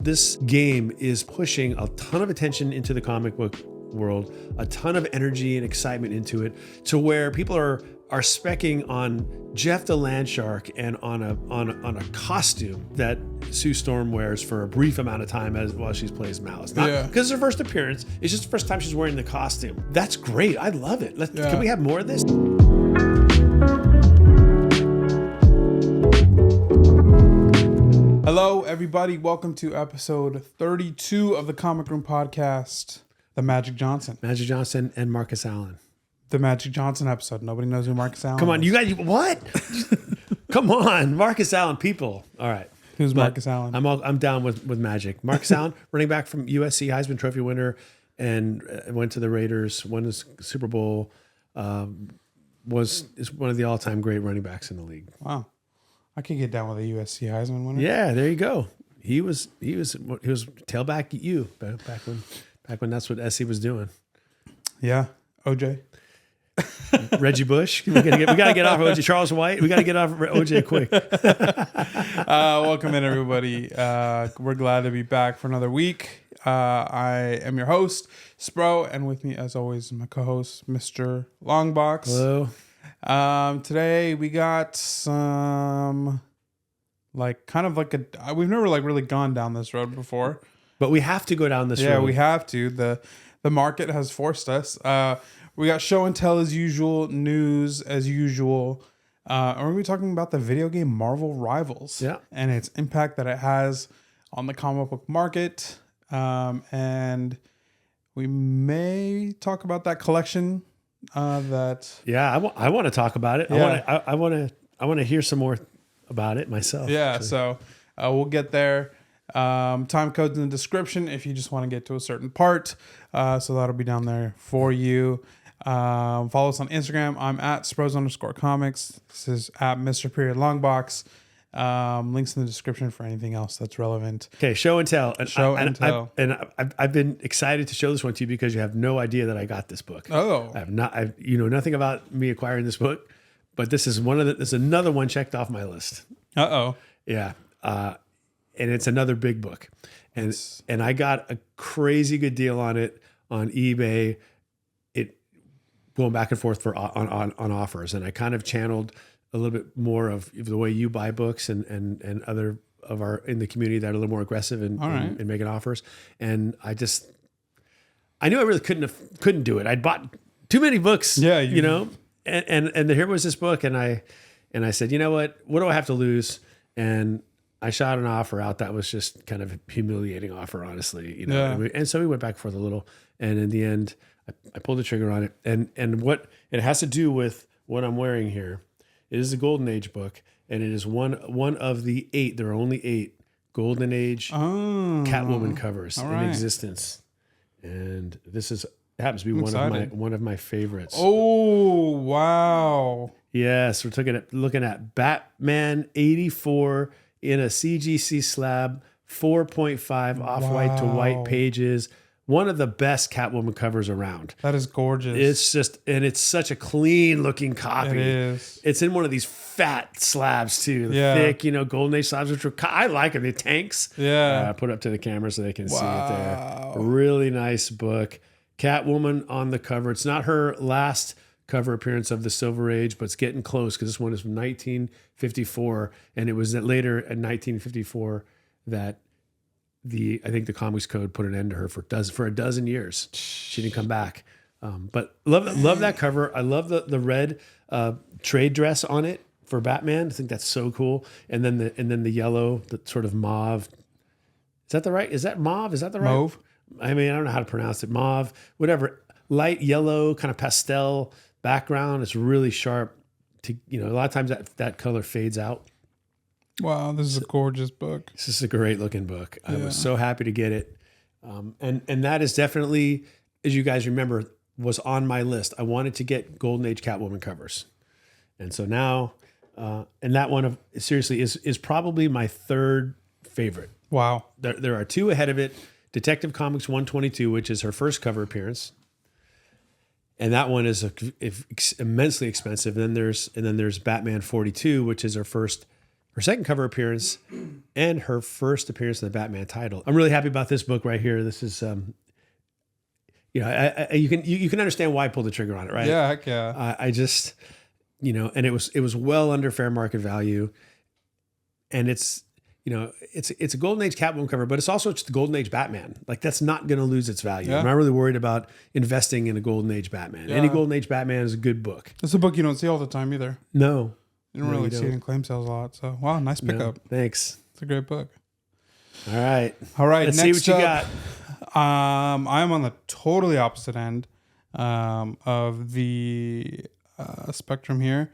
This game is pushing a ton of attention into the comic book world, a ton of energy and excitement into it, to where people are specking on Jeff the Landshark and on a costume that Sue Storm wears for a brief amount of time while she plays Malice. Not because it's her first appearance. It's just the first time she's wearing the costume. That's great. I love it. Can we have more of this? Hello, everybody. Welcome to episode 32 of the Comic Room Podcast. The Magic Johnson. Magic Johnson and Marcus Allen. The Magic Johnson episode. Nobody knows who Marcus Allen Come on, is. you guys. What? Come on, Marcus Allen, people. All right. Who's Marcus Allen? I'm down with Magic. Marcus Allen, running back from USC, Heisman Trophy winner, and went to the Raiders, won the Super Bowl, is one of the all-time great running backs in the league. Wow. I could get down with a USC Heisman winner. Yeah, there you go. He was tailback at you back when that's what SC was doing. Yeah. OJ. Reggie Bush. We gotta get off OJ. Charles White. We gotta get off OJ quick. Welcome in, everybody. We're glad to be back for another week. I am your host, Spro, and with me, as always, is my co-host, Mr. Longbox. Hello. Today we got some we've never really gone down this road before, but we have to go down this road. Yeah, we have to. The market has forced us. We got show and tell as usual, news as usual. And we're going to be talking about the video game Marvel Rivals, and its impact that it has on the comic book market. And we may talk about that collection. I want to talk about it. Yeah. I want to hear some more about it myself. Yeah, actually. So we'll get there. Time codes in the description if you just want to get to a certain part. So that'll be down there for you. Follow us on Instagram. I'm at Spros_comics. This is at Mr. Longbox. Links in the description for anything else that's relevant. Okay, show and tell. I've been excited to show this one to you because you have no idea that I got this book. Oh, you know nothing about me acquiring this book, but this is another one checked off my list. Yeah, and it's another big book, and I got a crazy good deal on it on eBay. It going back and forth on offers, and I kind of channeled a little bit more of the way you buy books and other of our in the community that are a little more aggressive in making offers. And I knew I really couldn't do it. I'd bought too many books, you know, and here was this book. And I said, you know what do I have to lose? And I shot an offer out that was just kind of a humiliating offer, honestly, you know? Yeah. And so we went back and forth a little, and in the end I pulled the trigger on it. And what it has to do with what I'm wearing here. It is a Golden Age book, and it is one of the 8. There are only 8 Golden Age Catwoman covers in existence, and this happens to be one of my favorites. Oh wow! Yes, we're looking at Batman '84 in a CGC slab, 4.5 off-white to white pages. One of the best Catwoman covers around. That is gorgeous. It's such a clean looking copy. It is. It's in one of these fat slabs too. Thick, Golden Age slabs, which I like them. The tanks. Yeah. Put up to the camera so they can see it there. Really nice book. Catwoman on the cover. It's not her last cover appearance of the Silver Age, but it's getting close because this one is from 1954. And it was later in 1954 that I think the Comics Code put an end to her for a dozen years. She didn't come back. But love that cover. I love the red trade dress on it for Batman. I think that's so cool. And then the yellow, the sort of mauve. Is that mauve? Is that the right? Mauve. I mean, I don't know how to pronounce it. Mauve, whatever. Light yellow, kind of pastel background. It's really sharp. A lot of times that color fades out. Wow, this is a gorgeous book. This is a great looking book. I was so happy to get it. And that is definitely, as you guys remember, was on my list. I wanted to get Golden Age Catwoman covers. And so now, and that one seriously is probably my third favorite. Wow. There are 2 ahead of it. Detective Comics 122, which is her first cover appearance. And that one is immensely expensive. And then there's Batman 42, which is her her second cover appearance, and her first appearance in the Batman title. I'm really happy about this book right here. This is, you know, you can understand why I pulled the trigger on it, right? Yeah, heck yeah. I just, you know, and it was well under fair market value, and it's, you know, it's a Golden Age Catwoman cover, but it's also just the Golden Age Batman. Like, that's not going to lose its value. Yeah. I'm not really worried about investing in a Golden Age Batman. Yeah. Any Golden Age Batman is a good book. It's a book you don't see all the time either. No. You don't really see it in claim sales a lot. So, wow, nice pickup. No, thanks. It's a great book. All right. Let's next see what you up, got. I'm on the totally opposite end of the spectrum here.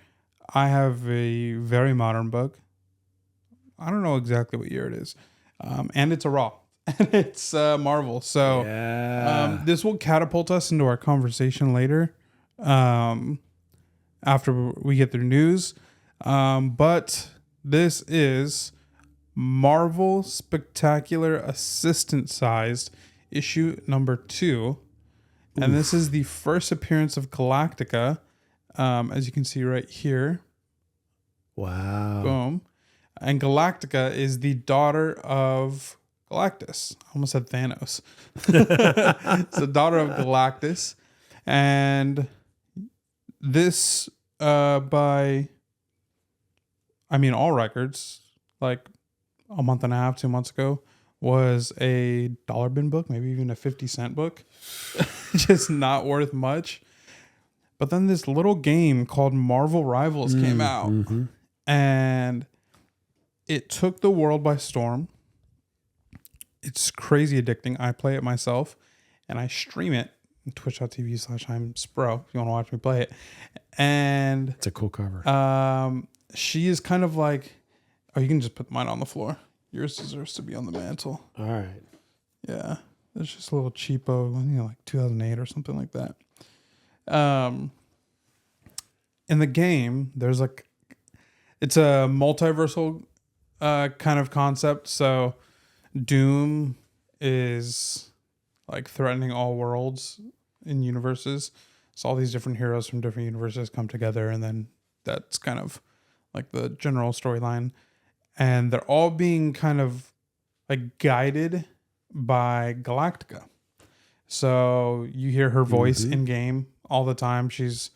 I have a very modern book. I don't know exactly what year it is. And it's a Raw. And it's Marvel. So this will catapult us into our conversation later after we get through news. But this is Marvel Spectacular Assistant Sized issue number 2. And this is the first appearance of Galactica. As you can see right here. Wow. Boom. And Galactica is the daughter of Galactus. I almost said Thanos. It's the daughter of Galactus. And this, by, I mean, all records, like a month and a half, 2 months ago, was a dollar bin book, maybe even a 50-cent book. Just not worth much. But then this little game called Marvel Rivals came out. And it took the world by storm. It's crazy addicting. I play it myself, and I stream it on twitch.tv/I'm Spro if you want to watch me play it. And it's a cool cover. She is kind of like, oh, you can just put mine on the floor. Yours deserves to be on the mantle. All right. Yeah. It's just a little cheapo, you know, like 2008 or something like that. In the game, there's like, it's a multiversal kind of concept. So Doom is like threatening all worlds in universes. So all these different heroes from different universes come together, and then that's kind of like the general storyline. And they're all being kind of like guided by Galactica. So you hear her voice in game all the time. She's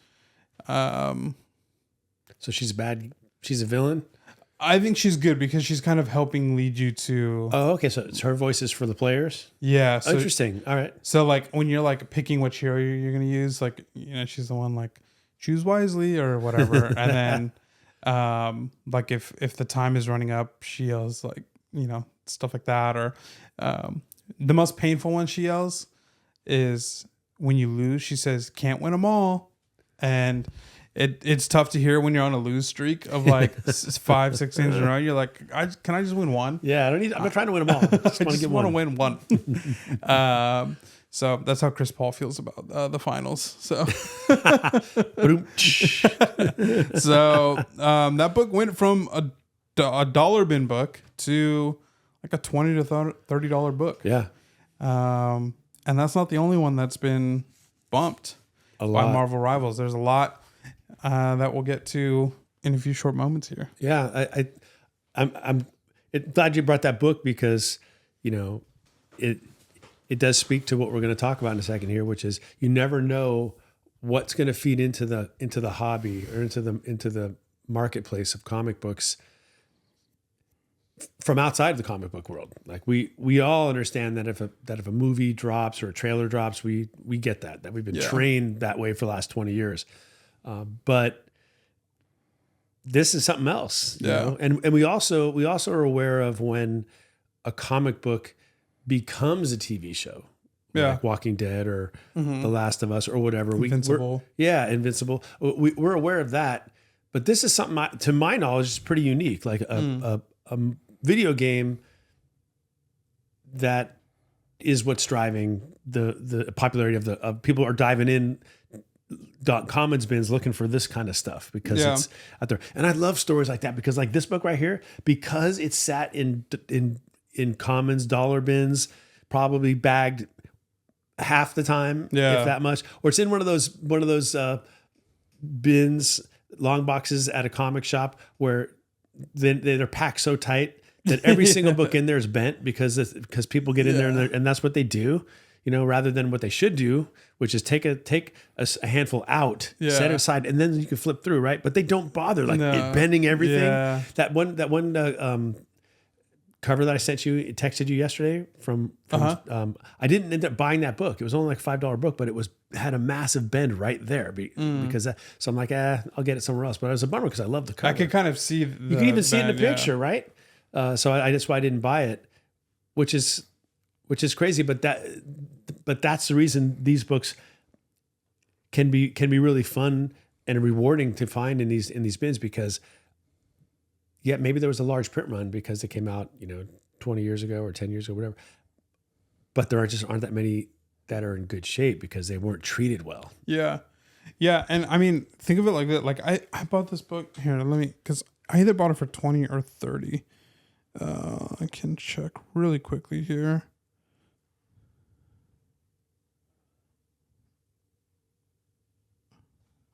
so she's bad. She's a villain. I think she's good because she's kind of helping lead you to. Oh, okay. So it's her voice is for the players. Yeah. So, interesting. All right. So like when you're like picking which hero you're going to use, like, you know, she's the one like choose wisely or whatever. And then like if the time is running up, she yells like, you know, stuff like that. Or the most painful one she yells is when you lose, she says, can't win them all. And it's tough to hear when you're on a lose streak of like 5-6 games in a row. You're like, can I just win one? Yeah, I'm not trying to win them all. I just want to win one. So that's how Chris Paul feels about the finals. So, so that book went from a dollar bin book to like a $20 to $30 book. Yeah, and that's not the only one that's been bumped by Marvel Rivals. There's a lot that we'll get to in a few short moments here. Yeah, I'm glad you brought that book because, you know, it does speak to what we're going to talk about in a second here, which is you never know what's going to feed into the hobby or into the marketplace of comic books from outside of the comic book world. Like we all understand that if a movie drops or a trailer drops, we get that we've been trained that way for the last 20 years. But this is something else, you know? And we also are aware of when a comic book becomes a TV show, like Walking Dead or The Last of Us or whatever. Invincible. Invincible. We're aware of that, but this is something to my knowledge is pretty unique. Like a video game that is what's driving the popularity of people are diving in commons bins looking for this kind of stuff because it's out there. And I love stories like that because like this book right here, because it's sat in commons dollar bins, probably bagged half the time, if that much, or it's in one of those bins, long boxes at a comic shop where they're packed so tight that every single book in there is bent because people get in there and that's what they do, rather than what they should do, which is take a handful out, set it aside, and then you can flip through, right? But they don't bother bending everything. Yeah. That one cover that I sent you, texted you yesterday from I didn't end up buying that book. It was only like $5 book, but it had a massive bend right there because so I'm like, I'll get it somewhere else. But it was a bummer because I love the cover. I could kind of see you can even see it in the picture, right? So that's why I didn't buy it, which is crazy. But that's the reason these books can be really fun and rewarding to find in these bins, because maybe there was a large print run because it came out 20 years ago or 10 years ago, whatever. But there aren't that many that are in good shape because they weren't treated well. Yeah. Yeah. And I mean, think of it like that. Like I bought this book here. Because I either bought it for 20 or 30. I can check really quickly here.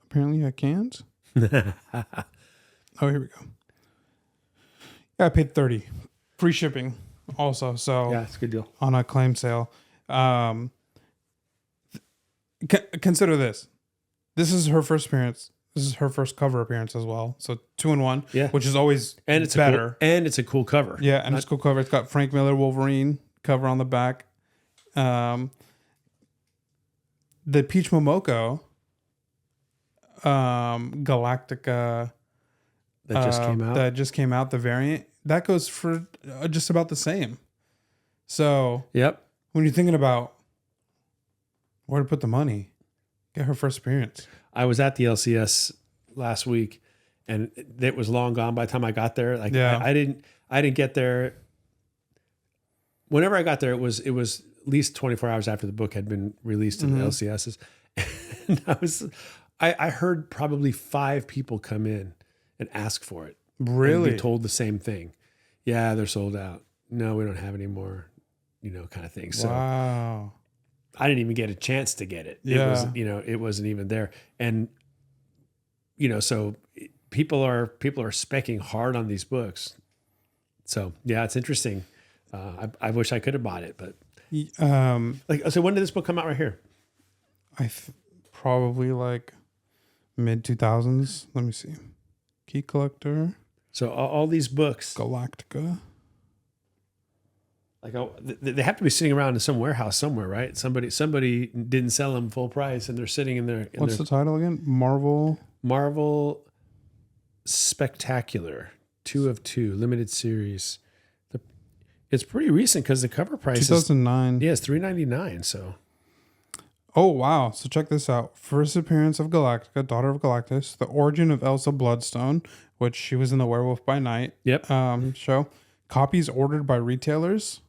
Apparently I can't. Oh, here we go. Yeah, I paid 30. Free shipping also. So yeah, it's a good deal. On a claim sale. Consider this. This is her first appearance. This is her first cover appearance as well. So 2-in-1, which is always better. It's a cool cover. Yeah, and it's a cool cover. It's got Frank Miller Wolverine cover on the back. The Peach Momoko Galactica that just came out, the variant, that goes for just about the same. So when you're thinking about where to put the money, get her first appearance. I was at the LCS last week, and it was long gone by the time I got there. I didn't get there. Whenever I got there, it was at least 24 hours after the book had been released in the LCSs. And I heard probably 5 people come in and ask for it. Really? And be told the same thing. Yeah, they're sold out. No, we don't have any more, kind of thing. So wow. I didn't even get a chance to get it. Yeah. It wasn't even there. And, so people are speccing hard on these books. So yeah, it's interesting. I wish I could have bought it, but so when did this book come out right here? Probably like mid 2000s. Let me see. Key Collector. So all these books, Galactica. They have to be sitting around in some warehouse somewhere, right? Somebody didn't sell them full price, and they're sitting in there. What's the title again? Marvel Spectacular 2 of 2 limited series. It's pretty recent because the cover price 2009. It's $3.99. So. Oh wow! So check this out. First appearance of Galactica, daughter of Galactus. The origin of Elsa Bloodstone, which she was in the Werewolf by Night. Show. Copies ordered by retailers.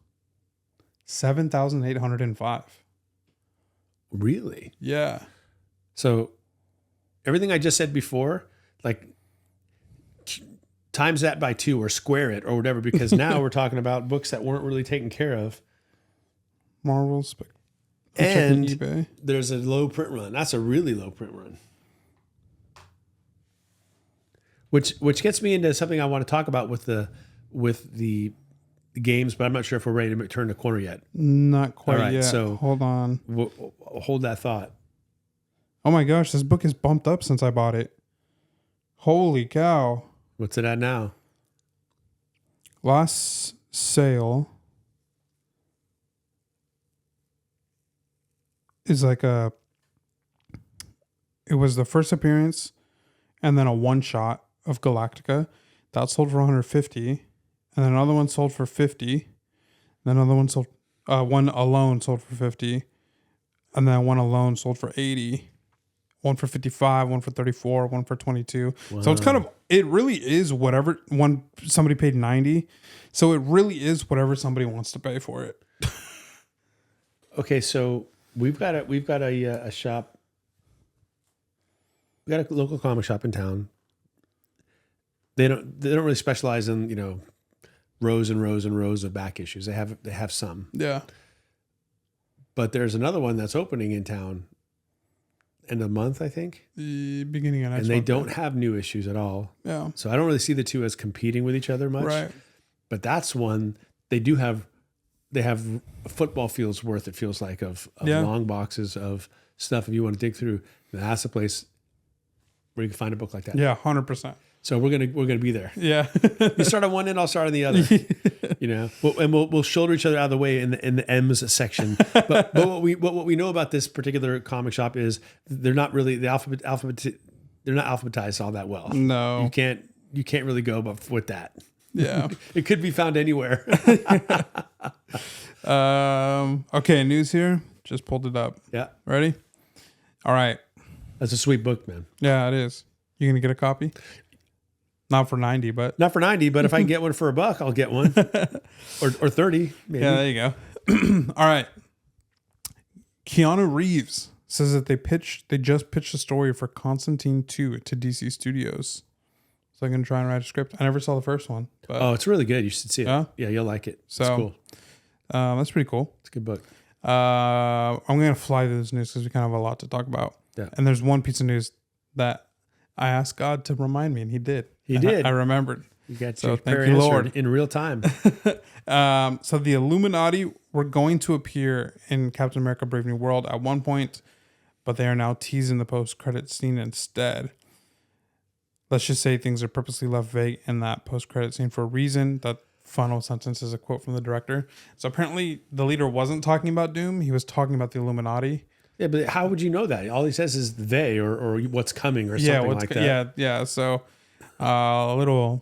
7,805. Really? Yeah. So everything I just said before, times that by 2 or square it or whatever, because now we're talking about books that weren't really taken care of. Marvel and eBay. There's a low print run. That's a really low print run. Which gets me into something I want to talk about with the games, but I'm not sure if we're ready to turn the corner yet. Not quite yet. So hold on. Hold that thought. Oh my gosh, this book is bumped up since I bought it. Holy cow. What's it at now? Last sale is it was the first appearance and then a one shot of Galactica that sold for 150, and then another one sold for 50, then another one sold one alone sold for 50, and then one alone sold for 80, one for 55, one for 34, one for 22. Wow. So it really is whatever. Somebody paid 90, so it really is whatever somebody wants to pay for it. Okay, so we've got a shop. We got a local comic shop in town. They don't really specialize in rows and rows and rows of back issues. They have some. Yeah. But there's another one that's opening in town, end of the month, I think. The beginning of next month. And they don't yeah. have new issues at all. Yeah. So I don't really see the two as competing with each other much. Right. But that's one they do have. They have a football field's worth, it feels like, of long boxes of stuff if you want to dig through. And that's a place where you can find a book like that. Yeah, 100%. So we're gonna be there. Yeah. You start on one end, I'll start on the other. You know, we'll shoulder each other out of the way in the M's section. But what we know about this particular comic shop is they're not really they're not alphabetized all that well. No, you can't really go with that. Yeah. It could be found anywhere. Okay, news here. Just pulled it up. Yeah. Ready? All right. That's a sweet book, man. Yeah, it is. You gonna get a copy? Not for 90, but not for 90, but if I can get one for $1, I'll get one. or 30, maybe. Yeah, there you go. All right. Keanu Reeves says that they just pitched a story for Constantine 2 to DC Studios. So I'm going to try and write a script. I never saw the first one. But it's really good. You should see it. Yeah, you'll like it. So, it's cool. That's pretty cool. It's a good book. I'm going to fly through this news because we kind of have a lot to talk about. Yeah. And there's one piece of news that I asked God to remind me, and He did. He did. I remembered. You got so your thank you, Lord, in real time. So the Illuminati were going to appear in Captain America: Brave New World at one point, but they are now teasing the post-credit scene instead. Let's just say things are purposely left vague in that post-credit scene for a reason. That final sentence is a quote from the director. So apparently the leader wasn't talking about Doom. He was talking about the Illuminati. Yeah, but how would you know that? All he says is they or what's coming or something like that. Yeah. So a little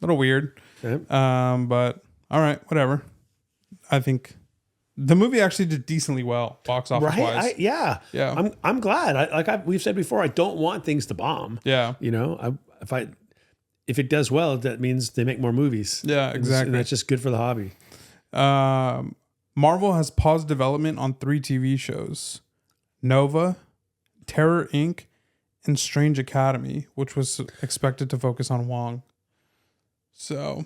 weird. Okay. But all right, whatever. I think the movie actually did decently well, box office wise. Yeah. I'm glad. We've said before, I don't want things to bomb. Yeah. You know, if it does well, that means they make more movies. Yeah, exactly. And that's just good for the hobby. Marvel has paused development on 3 TV shows: Nova, Terror Inc., and Strange Academy, which was expected to focus on Wong. So,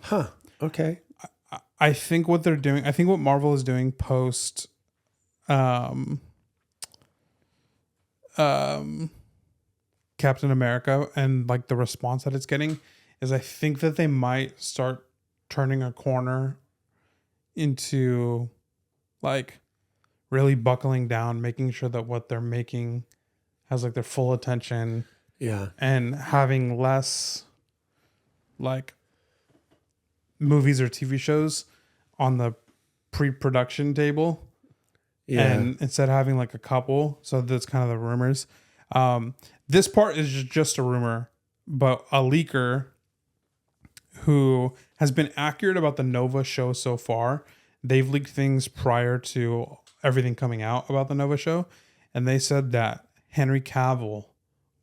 okay. I think what they're doing, I think what Marvel is doing post Captain America and like the response that it's getting is I think that they might start turning a corner into like really buckling down, making sure that what they're making has like their full attention. Yeah. And having less like movies or TV shows on the pre-production table. Yeah. And instead of having like a couple, so that's kind of the rumors. This part is just a rumor, but a leaker who has been accurate about the Nova show so far, they've leaked things prior to everything coming out about the Nova show, and they said that Henry Cavill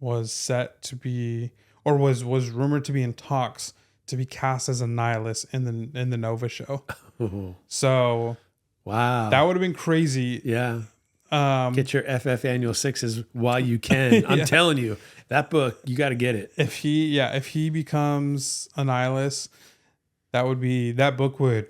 was set to be, or was rumored to be in talks to be cast as a nihilist in the Nova show. So, wow, that would have been crazy. Yeah. Get your FF Annual 6s while you can. I'm telling you, that book, you got to get it. If he becomes a nihilist, that book would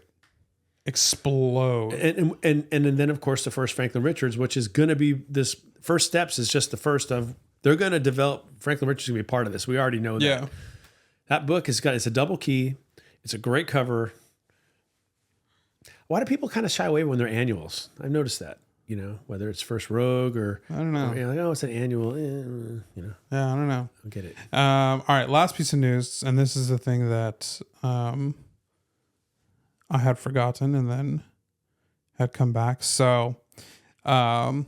explode. And then of course the first Franklin Richards, which is going to be this First Steps is just the first of, they're going to develop, Franklin Richards is going to be a part of this. We already know that. Yeah. That book it's a double key. It's a great cover. Why do people kind of shy away when they're annuals? I've noticed that. You know, whether it's First Rogue or I don't know. Like, oh, it's an annual. You know. Yeah, I don't know. I get it. All right, last piece of news, and this is the thing that I had forgotten and then had come back. So, do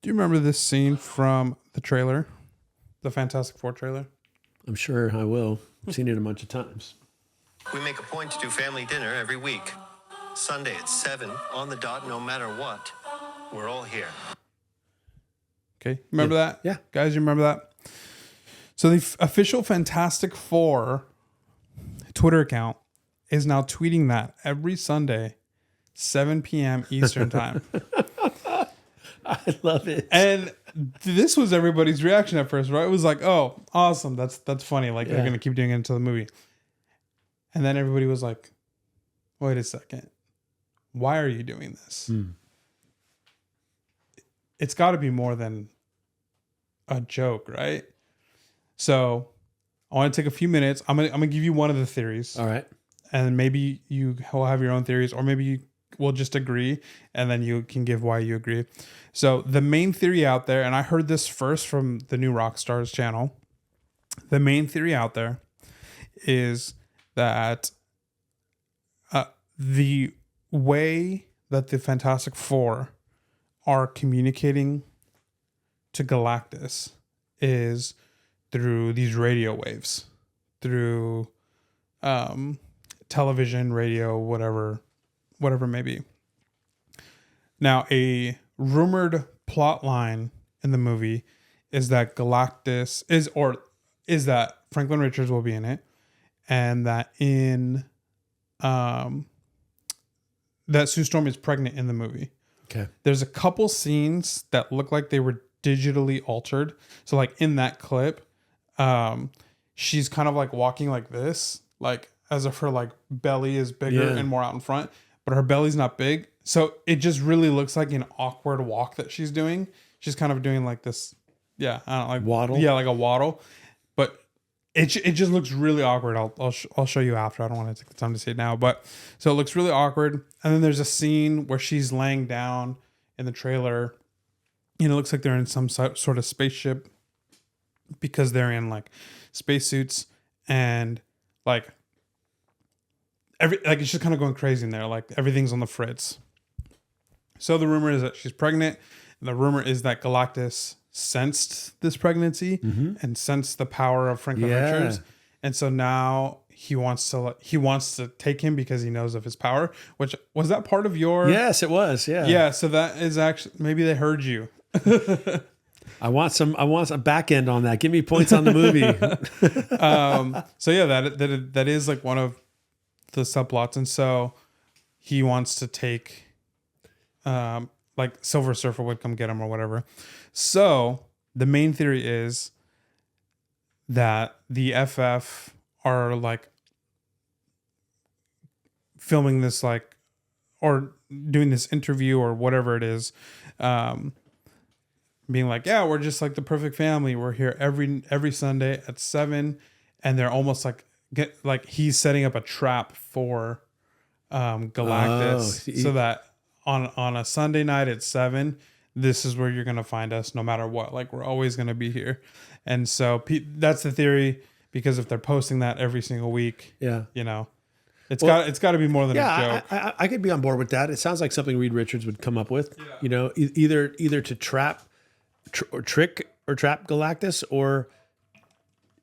you remember this scene from the trailer, the Fantastic Four trailer? I'm sure I will. I've seen it a bunch of times. We make a point to do family dinner every week. Sunday at 7 on the dot, no matter what. We're all here. Okay. Remember that? Yeah. Guys, you remember that? So the official Fantastic Four Twitter account is now tweeting that every Sunday, 7 p.m. Eastern time. I love it. And this was everybody's reaction at first, right? It was like, oh, awesome. That's funny. Like they're going to keep doing it until the movie. And then everybody was like, wait a second. Why are you doing this? It's got to be more than a joke, right? So I want to take a few minutes. I'm gonna give you one of the theories. All right. And maybe you will have your own theories, or maybe you will just agree, and then you can give why you agree. So the main theory out there, and I heard this first from the new Rockstars channel. The main theory out there is that the way that the Fantastic Four are communicating to Galactus is through these radio waves, through television, radio, whatever it may be. Now, a rumored plot line in the movie is that Galactus is that Franklin Richards will be in it, and that that Sue Storm is pregnant in the movie. Okay. There's a couple scenes that look like they were digitally altered. So like in that clip, she's kind of like walking like this, like as if her like belly is bigger and more out in front, but her belly's not big. So it just really looks like an awkward walk that she's doing. She's kind of doing like this. Yeah. I don't know, like waddle. Yeah. Like a waddle, but it just looks really awkward. I'll show you after. I don't want to take the time to say it now, but so it looks really awkward. And then there's a scene where she's laying down in the trailer, and it looks like they're in some sort of spaceship because they're in like spacesuits, and like it's just kind of going crazy in there. Like everything's on the fritz. So the rumor is that she's pregnant, and the rumor is that Galactus sensed this pregnancy and sensed the power of Franklin Richards, and so now he wants to take him because he knows of his power. Which was that part of your? Yes, it was. Yeah. So that is actually, maybe they heard you. I want some back end on that. Give me points on the movie. So yeah, that is like one of the subplots, and so he wants to take, like Silver Surfer would come get him or whatever. So the main theory is that the FF are like filming this, like, or doing this interview or whatever it is, being like, yeah, we're just like the perfect family. We're here every Sunday at 7, and they're almost like he's setting up a trap for Galactus, so that on a Sunday night at 7, this is where you're gonna find us no matter what. Like we're always gonna be here, and so that's the theory. Because if they're posting that every single week, it's got to be more than a joke. I could be on board with that. It sounds like something Reed Richards would come up with. Yeah. Either to trap or trap Galactus, or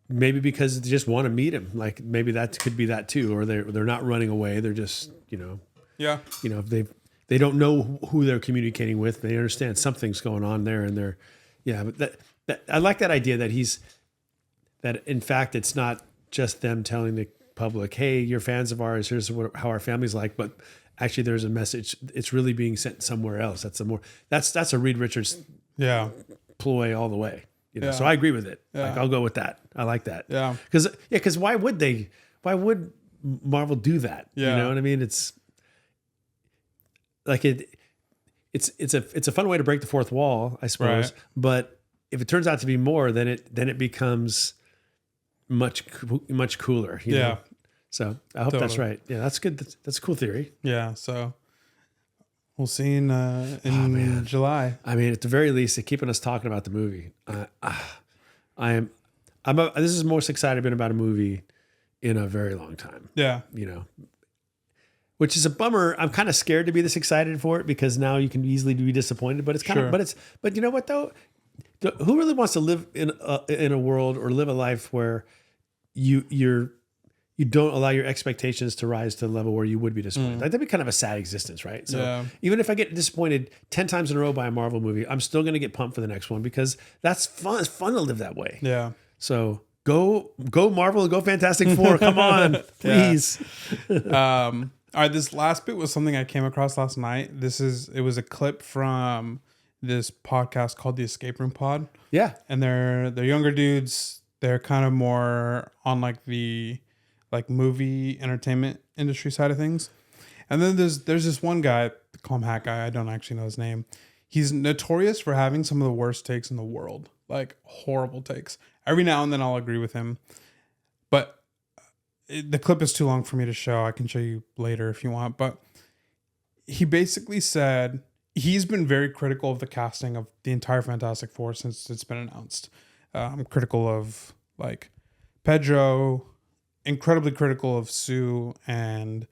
maybe because they just want to meet him. Like maybe that could be that too, or they're not running away. They're just if they don't know who they're communicating with. They understand something's going on there, and they're But that I like that idea that in fact it's not just them telling the public, hey, you're fans of ours, here's how our family's like, but actually there's a message. It's really being sent somewhere else. That's a Reed Richards ploy all the way. So I agree with it. Yeah. Like I'll go with that. I like that. Yeah. Because why would Marvel do that? Yeah. You know what I mean? It's like it's a fun way to break the fourth wall, I suppose. Right. But if it turns out to be more, then it becomes much cooler. You know? So I hope that's right. Yeah, that's good. That's a cool theory. Yeah. So we'll see in July. I mean, at the very least, they're keeping us talking about the movie. This is the most excited I've been about a movie in a very long time. Yeah. Which is a bummer. I'm kind of scared to be this excited for it because now you can easily be disappointed, but it's kind of, but you know what though? Who really wants to live in a world or live a life where you don't allow your expectations to rise to the level where you would be disappointed? Like, that'd be kind of a sad existence, right? So even if I get disappointed 10 times in a row by a Marvel movie, I'm still going to get pumped for the next one because that's fun. It's fun to live that way. Yeah. So go Marvel, go Fantastic Four. Come on, please. All right. This last bit was something I came across last night. It was a clip from this podcast called The Escape Room Pod. Yeah. And they're younger dudes. They're kind of more on like the movie entertainment industry side of things. And then there's this one guy, call him Hat Guy. I don't actually know his name. he's notorious for having some of the worst takes in the world, like horrible takes. Every now and then I'll agree with him, but the clip is too long for me to show. I can show you later if you want, but he basically said he's been very critical of the casting of the entire Fantastic Four since it's been announced. I'm critical of like Pedro, incredibly critical of Sue and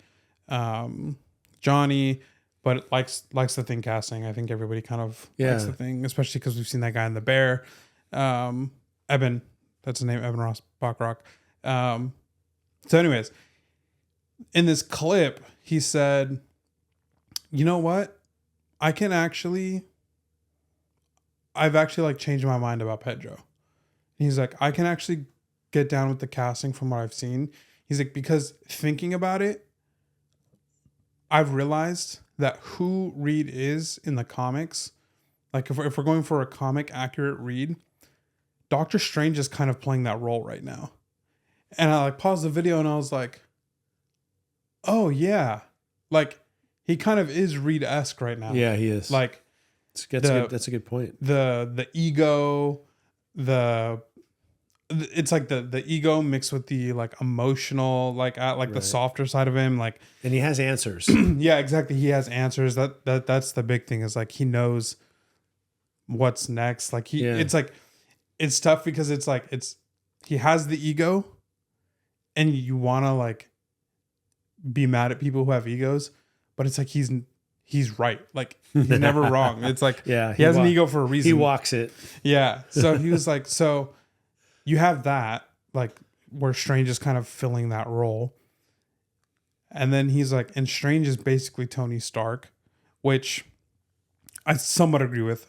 Johnny, but likes the Thing casting. I think everybody kind of likes the Thing, especially because we've seen that guy in The Bear. Eben, that's his name, Eben Ross Bachrach. So anyways, in this clip, he said, you know what? I've actually like changed my mind about Pedro. And he's like, I can actually get down with the casting from what I've seen. He's like, because thinking about it, I've realized that who Reed is in the comics, like if we're going for a comic accurate Reed, Doctor Strange is kind of playing that role right now. And I like paused the video and I was like, oh yeah, like he kind of is Reed-esque right now. Yeah, he is. Like that's a good point. The ego, it's like the ego mixed with the like emotional, like the softer side of him, like, and he has answers. Yeah, exactly. He has answers. That's the big thing, is like he knows what's next. Like it's like it's tough because it's like he has the ego, and you want to like be mad at people who have egos, but it's like he's right. Like he's never wrong. It's like he has an ego for a reason. He walks it. Yeah. So he was like, so you have that, like where Strange is kind of filling that role. And then he's like, and Strange is basically Tony Stark, which I somewhat agree with.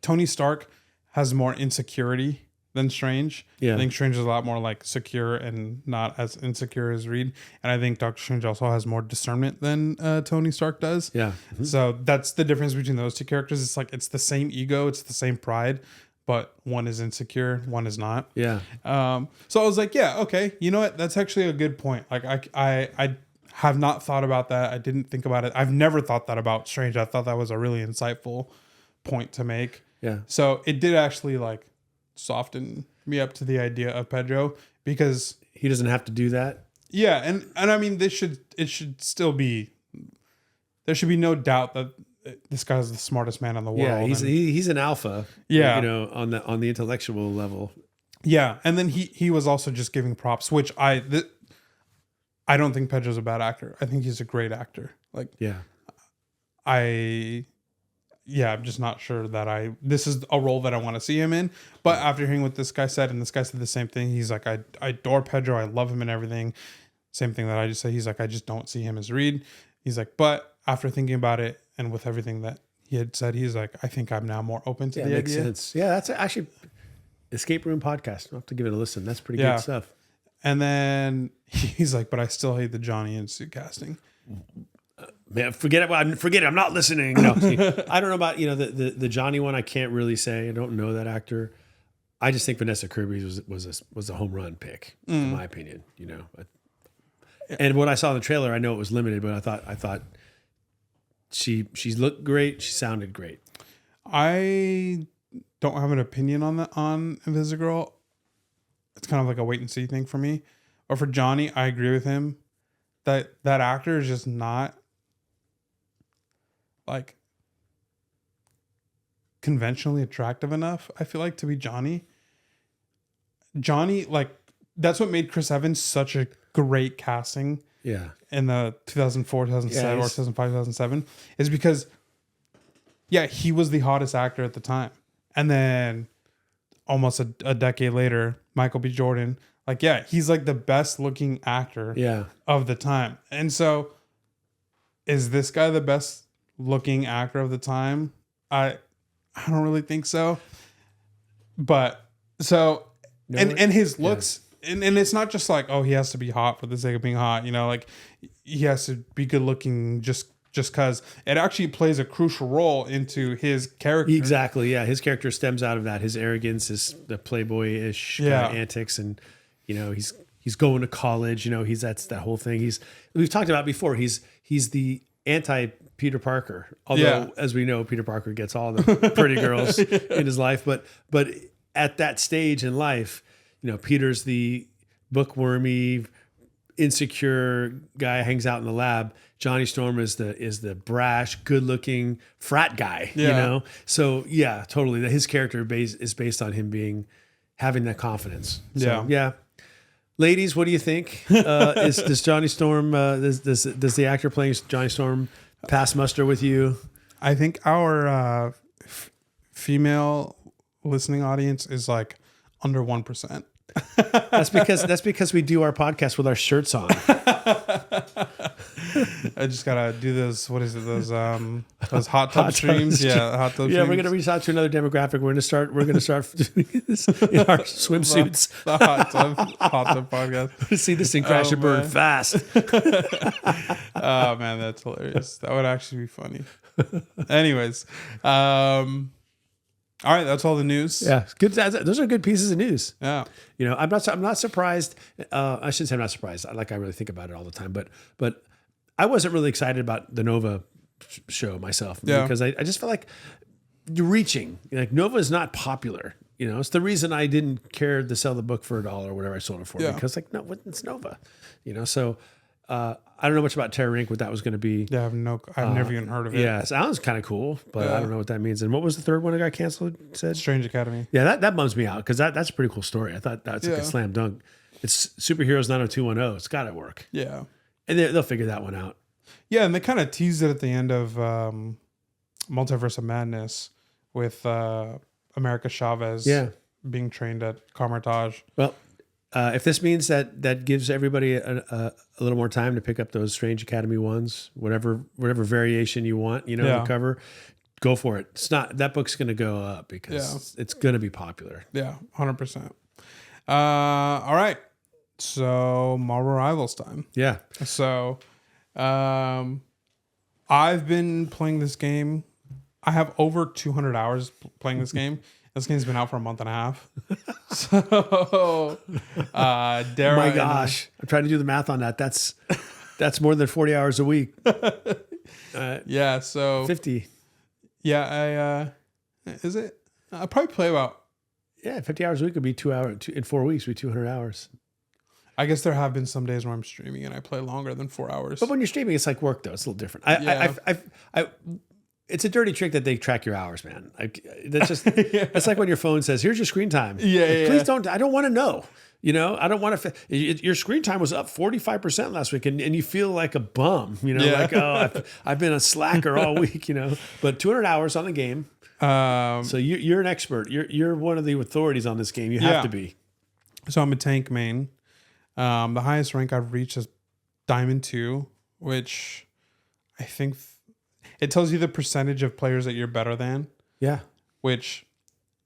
Tony Stark has more insecurity than Strange. Yeah. I think Strange is a lot more like secure and not as insecure as Reed. And I think Doctor Strange also has more discernment than Tony Stark does. Yeah. Mm-hmm. So that's the difference between those two characters. It's like, it's the same ego, it's the same pride, but one is insecure, one is not. Yeah. So I was like, yeah, okay. You know what? That's actually a good point. Like I have not thought about that. I didn't think about it. I've never thought that about Strange. I thought that was a really insightful point to make. Yeah. So it did actually like soften me up to the idea of Pedro, because he doesn't have to do that. Yeah, and I mean, it should still be, there should be no doubt that this guy's the smartest man in the world. Yeah, he's an alpha. Yeah, you know, on the intellectual level. Yeah, and then he was also just giving props, which I don't think Pedro's a bad actor. I think he's a great actor. Like, I'm just not sure that this is a role that I want to see him in. But after hearing what this guy said, and this guy said the same thing, he's like, I adore Pedro. I love him and everything. Same thing that I just said. He's like, I just don't see him as Reed. He's like, but after thinking about it and with everything that he had said, he's like, I think I'm now more open to the idea. Makes sense. Yeah, that's actually Escape Room Podcast. I'll have to give it a listen. That's pretty good stuff. And then he's like, but I still hate the Johnny and Sue casting. Man, forget it. Forget it. I'm not listening. No, I don't know about the Johnny one. I can't really say. I don't know that actor. I just think Vanessa Kirby was a home run pick, in my opinion. And what I saw in the trailer, I know it was limited, but I thought she looked great. She sounded great. I don't have an opinion on Invisigirl. It's kind of like a wait and see thing for me. Or for Johnny, I agree with him that actor is just not like conventionally attractive enough, I feel like, to be Johnny. Johnny, like, that's what made Chris Evans such a great casting. Yeah. In the 2004, 2007 or 2005, 2007 is because he was the hottest actor at the time. And then almost a decade later, Michael B. Jordan, like, he's like the best looking actor of the time. And so is this guy the best looking actor of the time? I don't really think so. But so, and his looks, and it's not just like, oh, he has to be hot for the sake of being hot, like he has to be good looking just because it actually plays a crucial role into his character. Exactly. Yeah. His character stems out of that. His arrogance, the playboy-ish kind of antics, and he's going to college, that's that whole thing. We've talked about before. He's the Peter Parker. Although, as we know, Peter Parker gets all the pretty girls in his life. But at that stage in life, Peter's the bookwormy, insecure guy, hangs out in the lab. Johnny Storm is the brash, good-looking frat guy. So totally. His character is based on him having that confidence. So, yeah. Ladies, what do you think? Does Johnny Storm? Does the actor playing Johnny Storm pass muster with you? I think our female listening audience is like under 1%. That's because we do our podcast with our shirts on. I just gotta do those. What is it? Those hot tub streams. Yeah, hot tub. Yeah, streams. we're gonna reach out to another demographic. We're gonna start doing this in our swimsuits. The hot tub podcast. To see this thing crash and burn fast. Oh man, that's hilarious. That would actually be funny. Anyways, all right, that's all the news. Yeah, good. Those are good pieces of news. Yeah, I'm not surprised. I shouldn't say I'm not surprised. I really think about it all the time. But I wasn't really excited about the Nova show myself because I just felt like you're reaching. Like Nova is not popular. It's the reason I didn't care to sell the book for $1 or whatever I sold it for because no, it's Nova. So. I don't know much about Terror Inc. What that was going to be. Yeah, I've never even heard of it. Yeah, it sounds kind of cool, but I don't know what that means. And what was the third one that got canceled? Said Strange Academy. Yeah, that bums me out because that's a pretty cool story. I thought that's like a slam dunk. It's Superheroes 90210. It's got to work. Yeah, and they'll figure that one out. Yeah, and they kind of teased it at the end of Multiverse of Madness with America Chavez. Being trained at Carmitage. Well. If this means that gives everybody a little more time to pick up those Strange Academy ones, whatever variation you want, to cover, go for it. It's not that book's going to go up because it's going to be popular. Yeah, 100%. All right, so Marvel Rivals time. Yeah. So, I've been playing this game. I have over 200 hours playing this game. This game's been out for a month and a half. So, my gosh, I'm trying to do the math on that. That's more than 40 hours a week. So 50. Yeah, is it? I probably play about 50 hours a week would be 2 hours. In 4 weeks, would be 200 hours. I guess there have been some days where I'm streaming and I play longer than 4 hours. But when you're streaming, it's like work though. It's a little different. It's a dirty trick that they track your hours, man. That's just it's like when your phone says, "Here's your screen time." Please don't. I don't want to know. I don't want to. Your screen time was up 45% last week, and you feel like a bum. Like I've been a slacker all week. But 200 hours on the game. So you're an expert. You're one of the authorities on this game. You have to be. So I'm a tank main. The highest rank I've reached is Diamond 2, which I think. It tells you the percentage of players that you're better than. Yeah. Which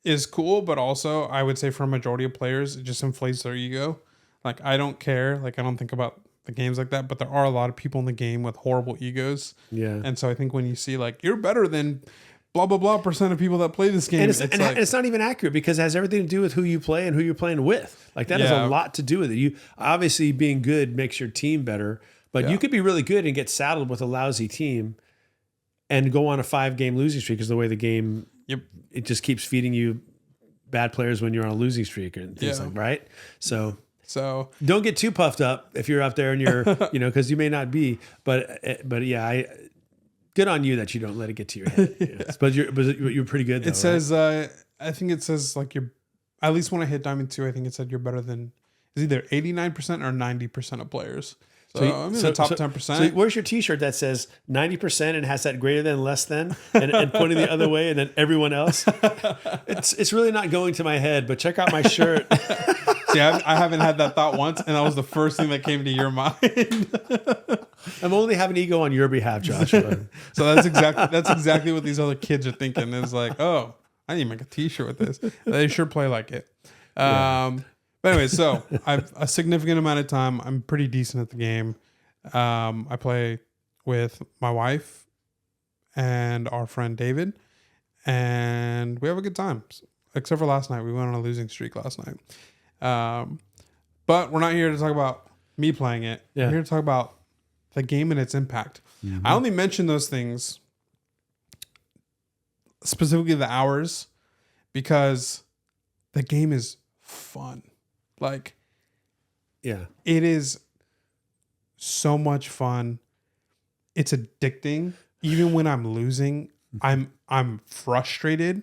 is cool, but also I would say for a majority of players, it just inflates their ego. Like, I don't care. Like, I don't think about the games like that, but there are a lot of people in the game with horrible egos. Yeah. And so I think when you see, like, you're better than blah, blah, blah % of people that play this game. And it's not even accurate because it has everything to do with who you play and who you're playing with. Like, that has a lot to do with it. You obviously being good makes your team better, but you could be really good and get saddled with a lousy team and go on a 5-game losing streak because the way the game, it just keeps feeding you bad players when you're on a losing streak and things like right. So don't get too puffed up if you're out there and you're, because you may not be, but good on you that you don't let it get to your head. But you're pretty good. Though, it says, I think it says like you're, at least when I hit Diamond 2, I think it said you're better than, it's either 89% or 90% of players. So I'm in the top 10%. So where's your T-shirt that says 90% and has that greater than, less than, and pointing the other way, and then everyone else? It's really not going to my head, but check out my shirt. See, I haven't had that thought once, and that was the first thing that came to your mind. I'm only having ego on your behalf, Joshua. So that's exactly what these other kids are thinking. It's like, oh, I need to make a T-shirt with this. They sure play like it. But anyway, so I've a significant amount of time. I'm pretty decent at the game. I play with my wife and our friend David, and we have a good time. Except for last night. We went on a losing streak last night. But we're not here to talk about me playing it. Yeah. We're here to talk about the game and its impact. Mm-hmm. I only mention those things, specifically the hours, because the game is fun. Like, yeah, it is so much fun. It's addicting. Even when I'm losing, I'm frustrated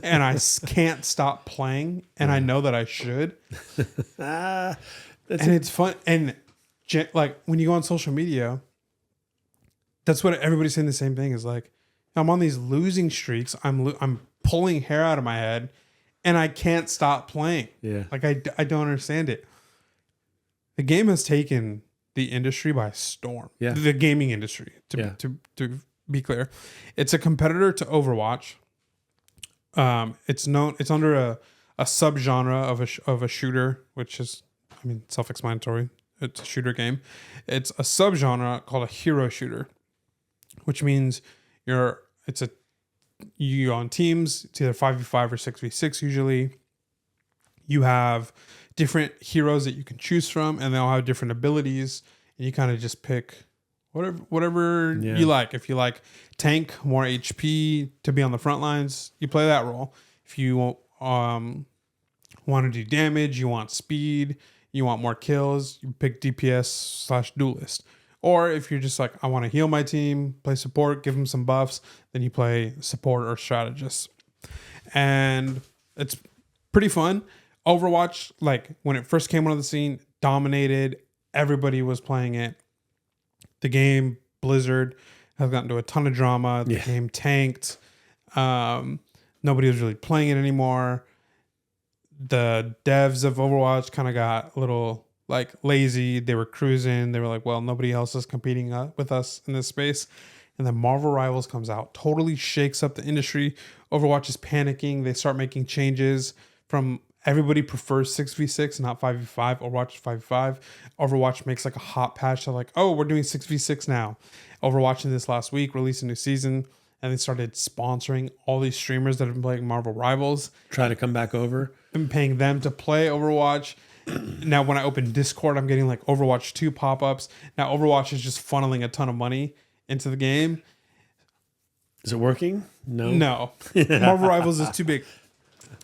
and I can't stop playing, and I know that I should. And it's fun. And like when you go on social media, that's what everybody's saying. The same thing is like, I'm on these losing streaks. I'm pulling hair out of my head, and I can't stop playing. Yeah, like I don't understand it. The game has taken the industry by storm. Yeah, the gaming industry. To be clear, it's a competitor to Overwatch. It's under a subgenre of a shooter, which is, I mean, self-explanatory. It's a shooter game. It's a subgenre called a hero shooter, which means you're on teams. It's either 5v5 or 6v6 usually. You have different heroes that you can choose from, and they all have different abilities, and you kind of just pick whatever you like. If you like tank, more HP to be on the front lines, you play that role. If you want to do damage, you want speed, you want more kills, you pick DPS/duelist. Or if you're just like, I want to heal my team, play support, give them some buffs, then you play support or strategist. And it's pretty fun. Overwatch, like when it first came onto the scene, dominated. Everybody was playing it. The game, Blizzard, has gotten into a ton of drama. The game tanked. Nobody was really playing it anymore. The devs of Overwatch kind of got a little like lazy. They were cruising. They were like, well, nobody else is competing with us in this space. And then Marvel Rivals comes out, totally shakes up the industry. Overwatch is panicking. They start making changes from everybody prefers 6v6, not 5v5. Overwatch is 5v5. Overwatch makes like a hot patch. They're like, oh, we're doing 6v6 now. Overwatch in this last week released a new season, and they started sponsoring all these streamers that have been playing Marvel Rivals. Try to come back over. And paying them to play Overwatch. Now, when I open Discord, I'm getting like Overwatch 2 pop-ups. Now, Overwatch is just funneling a ton of money into the game. Is it working? No. Marvel Rivals is too big.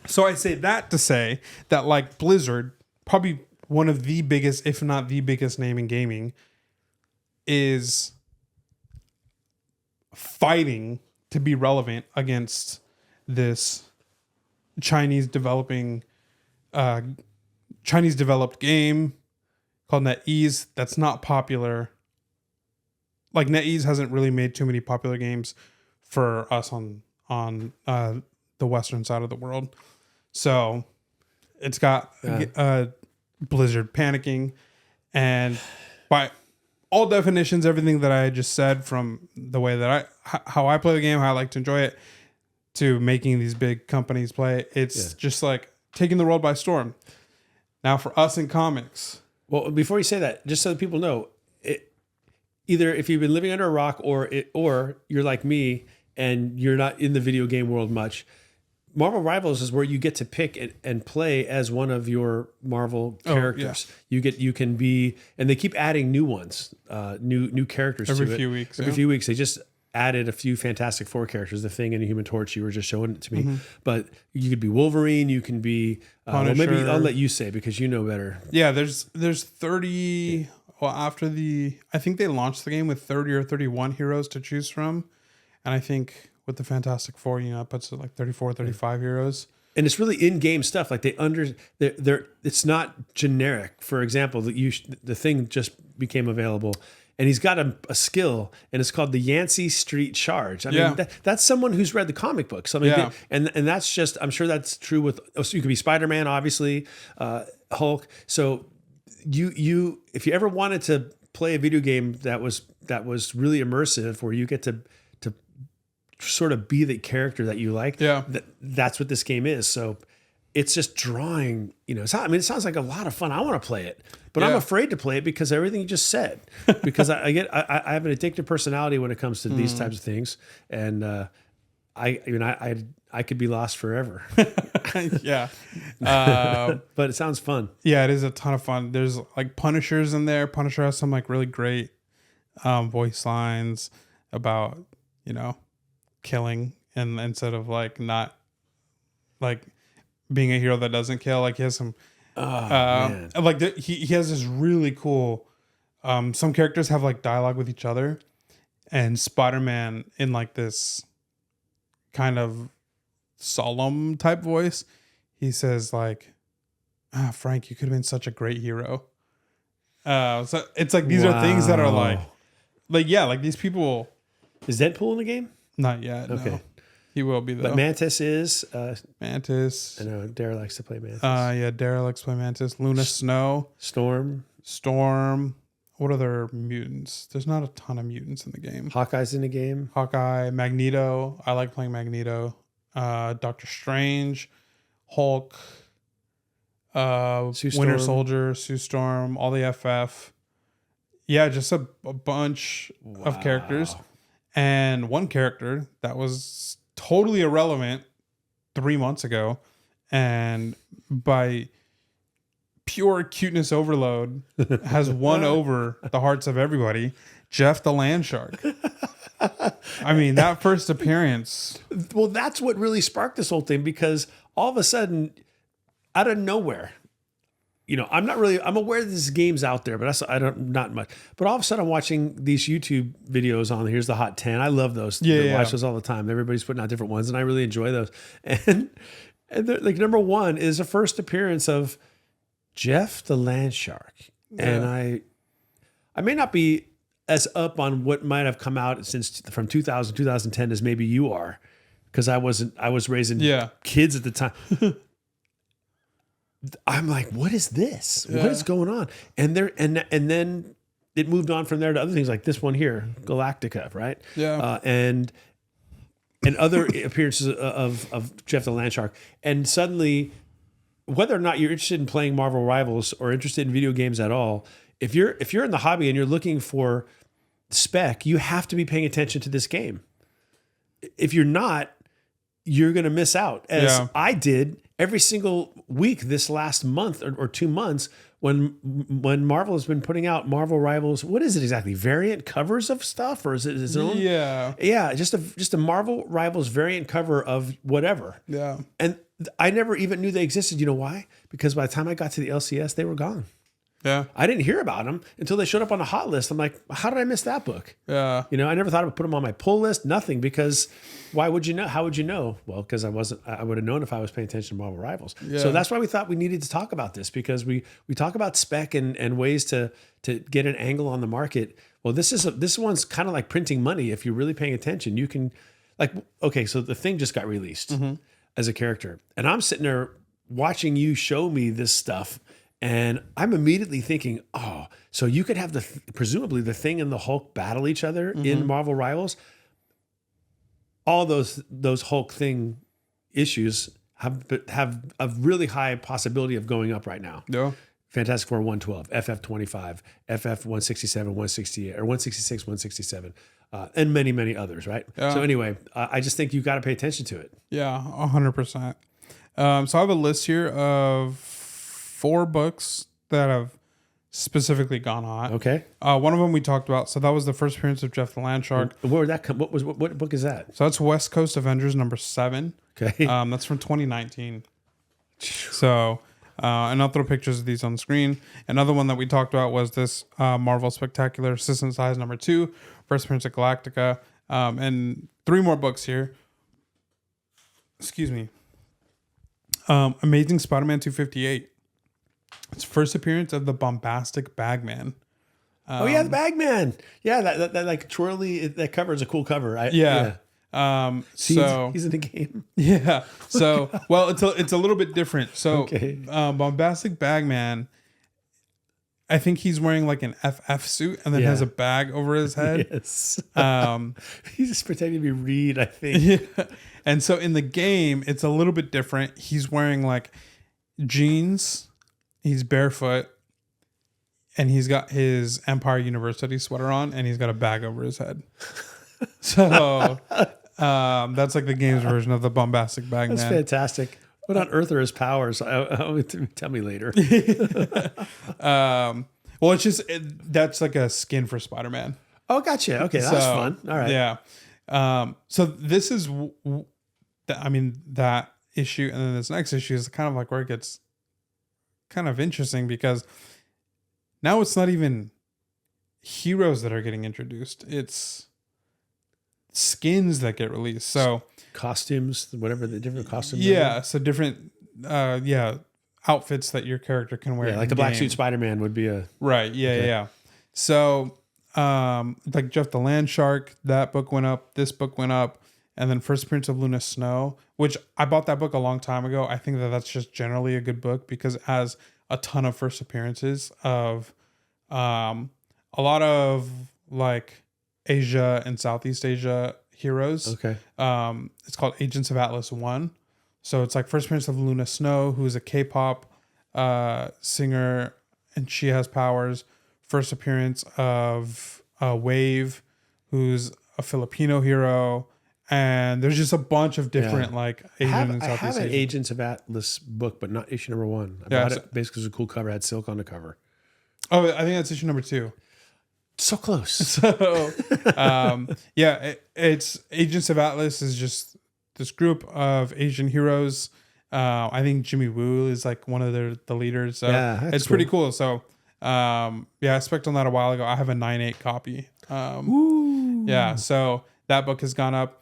So I say that to say that, like, Blizzard, probably one of the biggest, if not the biggest name in gaming, is fighting to be relevant against this Chinese developed game called NetEase that's not popular. Like, NetEase hasn't really made too many popular games for us on the Western side of the world. So it's got Blizzard panicking, and by all definitions, everything that I just said, from the way that how I play the game, how I like to enjoy it, to making these big companies play, it's just like taking the world by storm. Now, for us in comics. Well, before you say that, just so that people know, either if you've been living under a rock or you're like me and you're not in the video game world much, Marvel Rivals is where you get to pick and play as one of your Marvel characters. You can be, and they keep adding new ones, new characters every to it. few weeks. Every few weeks, they just added a few Fantastic Four characters, the Thing and the Human Torch. You were just showing it to me, but you could be Wolverine. You can be well, maybe I'll let you say because you know better. Yeah, there's 30. Well, after I think they launched the game with 30 or 31 heroes to choose from, and I think with the Fantastic Four, it puts it like 34, 35 heroes. And it's really in-game stuff. Like they're it's not generic. For example, the Thing just became available, and he's got a skill, and it's called the Yancey Street Charge. I mean, that's someone who's read the comic books. I mean, and that's just, I'm sure that's true with. So you could be Spider-Man, obviously, Hulk. So you if you ever wanted to play a video game that was really immersive, where you get to sort of be the character that you like. That's what this game is. So it's just drawing, it sounds like a lot of fun. I want to play it, but I'm afraid to play it because of everything you just said, because I have an addictive personality when it comes to these types of things. And, I could be lost forever. But it sounds fun. Yeah, it is a ton of fun. There's like Punishers in there. Punisher has some like really great voice lines about, killing, and instead of like not like being a hero that doesn't kill. Like he has some he has this really cool some characters have like dialogue with each other, and Spider-Man in like this kind of solemn type voice, he says like, Frank, you could have been such a great hero. So it's like these are things that are like these people. Is Deadpool in the game? Not yet. Okay. No. He will be though. But Mantis is Mantis. I know Dara likes to play Mantis. Dara likes to play Mantis. Luna Snow. Storm. What other mutants? There's not a ton of mutants in the game. Hawkeye's in the game. Hawkeye, Magneto. I like playing Magneto. Doctor Strange, Hulk, Winter Soldier, Sue Storm, all the FF. Yeah, just a bunch of characters. And one character that was totally irrelevant 3 months ago, and by pure cuteness overload has won over the hearts of everybody, Jeff the Land Shark. I mean, that first appearance. Well, that's what really sparked this whole thing, because all of a sudden, out of nowhere, I'm aware that this game's out there, but not much. But all of a sudden I'm watching these YouTube videos on Here's the Hot 10. I love those. I watch those all the time. Everybody's putting out different ones, and I really enjoy those. And like number one is the first appearance of Jeff the Land Shark. Yeah. And I may not be as up on what might have come out from 2010 as maybe you are, because I was raising kids at the time. I'm like, what is this? Yeah. What is going on? And then it moved on from there to other things like this one here, Galactica, right? Yeah. And other appearances of Jeff the Land Shark. And suddenly, whether or not you're interested in playing Marvel Rivals or interested in video games at all, if you're in the hobby and you're looking for spec, you have to be paying attention to this game. If you're not, you're going to miss out, as I did every single week this last month or 2 months when Marvel has been putting out Marvel Rivals. What is it exactly? Variant covers of stuff, or is it its own? Yeah. Just a Marvel Rivals variant cover of whatever. Yeah. And I never even knew they existed. You know why? Because by the time I got to the LCS, they were gone. Yeah. I didn't hear about them until they showed up on the hot list. I'm like, how did I miss that book? Yeah. I never thought I would put them on my pull list. Nothing, because why would you know? How would you know? Well, because I would have known if I was paying attention to Marvel Rivals. Yeah. So that's why we thought we needed to talk about this, because we talk about spec and ways to get an angle on the market. Well, this one's kind of like printing money. If you're really paying attention, you can, like, okay, so the Thing just got released as a character, and I'm sitting there watching you show me this stuff. And I'm immediately thinking, oh, so you could have presumably the Thing and the Hulk battle each other in Marvel Rivals. All those Hulk Thing issues have a really high possibility of going up right now. Yeah. Fantastic Four 112, FF 25, FF 167, 168, or 166, 167, and many, many others, right? Yeah. So anyway, I just think you got to pay attention to it. Yeah, 100%. So I have a list here of 4 books that have specifically gone hot. Okay. One of them we talked about. So that was the first appearance of Jeff the Land Shark. Where did that come? What book is that? So that's West Coast Avengers number 7. Okay. That's from 2019. So, and I'll throw pictures of these on the screen. Another one that we talked about was this Marvel Spectacular System Size number 2, first appearance of Galactica, and 3 more books here. Excuse me. Amazing Spider-Man 258. It's first appearance of the bombastic Bagman. The Bagman. Yeah, that like twirly, that cover is a cool cover. Yeah. So he's in the game. Yeah. So, well, it's a little bit different. So, bombastic Bagman, I think he's wearing like an FF suit and then has a bag over his head. Yes. He's just pretending to be Reed, I think. Yeah. And so in the game, it's a little bit different. He's wearing like jeans. He's barefoot, and he's got his Empire University sweater on, and he's got a bag over his head. So that's like the game's version of the bombastic Bagman. That's fantastic. What on earth are his powers? Tell me later. Well, it's just that's like a skin for Spider-Man. Oh, gotcha. Okay, that's fun. All right. Yeah. So this is, that issue, and then this next issue is kind of like where it gets kind of interesting, because now it's not even heroes that are getting introduced. It's skins that get released. So costumes, whatever the different costumes. Yeah. So different, outfits that your character can wear. Yeah, like the Black Suit Spider-Man would be a... Right. Yeah. Okay. Yeah. So, like Jeff the Land Shark, that book went up. This book went up. And then First Appearance of Luna Snow, which I bought that book a long time ago. I think that that's just generally a good book because it has a ton of first appearances of a lot of like Asia and Southeast Asia heroes. Okay. It's called Agents of Atlas 1. So it's like First Appearance of Luna Snow, who's a K-pop singer, and she has powers. First appearance of Wave, who's a Filipino hero. And there's just a bunch of different like Asian and Southeast Asian. I have an Agents of Atlas book, but not issue number 1. I bought it basically because it was a cool cover. It had silk on the cover. Oh, I think that's issue number 2. So close. So, it's Agents of Atlas is just this group of Asian heroes. I think Jimmy Woo is like one of the leaders. So it's pretty cool. So, I spec'd on that a while ago. I have a 9.8 copy. Yeah, so that book has gone up.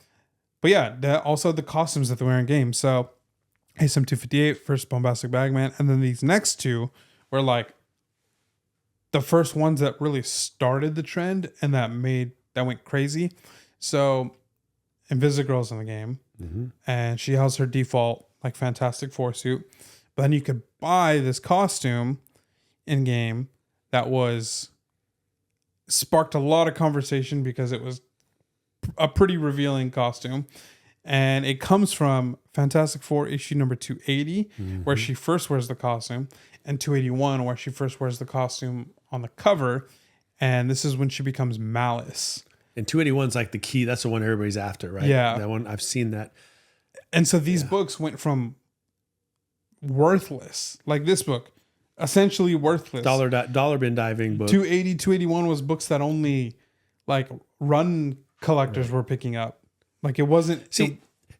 But yeah, also the costumes that they wear in games. So ASM 258, first Bombastic Bagman, and then these next two were like the first ones that really started the trend and that went crazy. So Invisigirl's in the game, and she has her default like Fantastic Four suit. But then you could buy this costume in game that sparked a lot of conversation because it was a pretty revealing costume, and it comes from Fantastic Four issue number 280, where she first wears the costume, and 281 where she first wears the costume on the cover, and this is when she becomes Malice. And 281's like the key. That's the one everybody's after, right? Yeah, that one I've seen that. And so these books went from worthless, like this book, essentially worthless, dollar bin diving book. 280, 281 was books that only like run collectors were picking up. Like it wasn't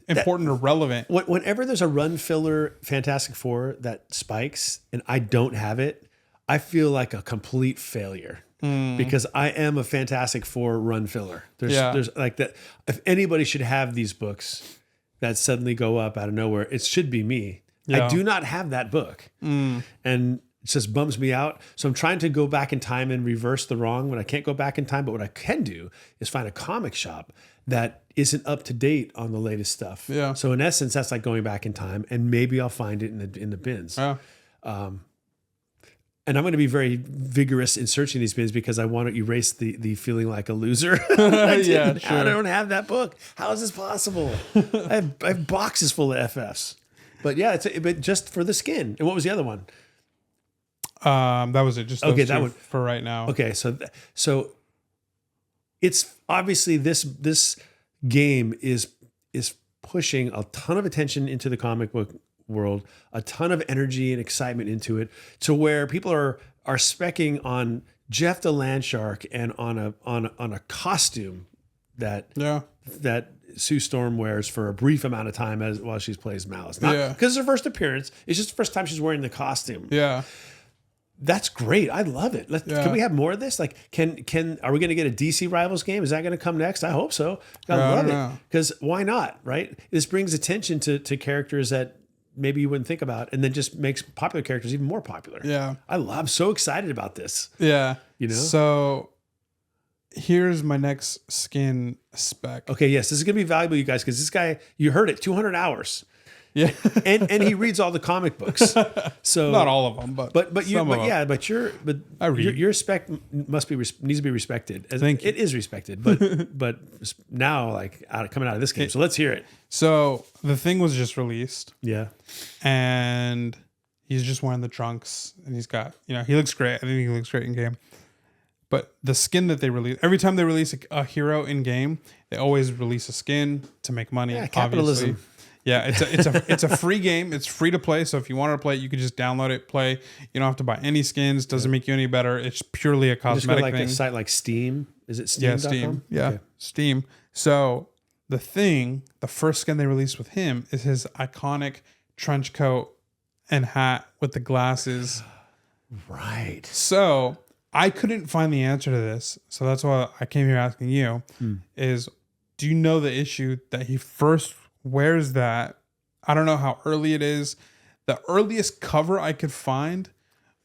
important or relevant. Whenever there's a run filler Fantastic Four that spikes and I don't have it, I feel like a complete failure because I am a Fantastic Four run filler. There's like that. If anybody should have these books that suddenly go up out of nowhere, it should be me. Yeah. I do not have that book. And it just bums me out. So I'm trying to go back in time and reverse the wrong when I can't go back in time. But what I can do is find a comic shop that isn't up to date on the latest stuff. Yeah. So in essence, that's like going back in time, and maybe I'll find it in the bins. Yeah. And I'm going to be very vigorous in searching these bins because I want to erase the feeling like a loser. I don't have that book. How is this possible? I have boxes full of FFs. But yeah, but just for the skin. And what was the other one? That was it. Just those that one for right now. Okay, so it's obviously this game is pushing a ton of attention into the comic book world, a ton of energy and excitement into it, to where people are specking on Jeff the Land Shark and on a costume that Sue Storm wears for a brief amount of time while she plays Malice. Not because it's her first appearance. It's just the first time she's wearing the costume. Yeah. That's great. I love it. Can we have more of this? Like, are we going to get a DC Rivals game? Is that going to come next? I hope so. I love it. Because why not, right? This brings attention to characters that maybe you wouldn't think about, and then just makes popular characters even more popular. Yeah. I'm so excited about this. Yeah. So here's my next skin spec. Okay, yes. This is going to be valuable, you guys, because this guy, you heard it, 200 hours. Yeah. and he reads all the comic books. So not all of them, your spec needs to be respected. Thank you. It is respected, but now coming out of this game. So let's hear it. So the thing was just released. Yeah. And he's just wearing the trunks, and he's got, he looks great. I think he looks great in game. But the skin that they release, every time they release a hero in game, they always release a skin to make money. Yeah, capitalism. Obviously. Yeah, it's a free game. It's free to play. So if you wanted to play it, you could just download it, play. You don't have to buy any skins. Doesn't make you any better. It's purely a cosmetic like thing. a site like Steam. Is it Steam? Yeah, Steam. Yeah, okay. Steam. So the first skin they released with him is his iconic trench coat and hat with the glasses. Right. So I couldn't find the answer to this. So that's why I came here asking you is, do you know the issue that he first wears that? I don't know how early it is. The earliest cover I could find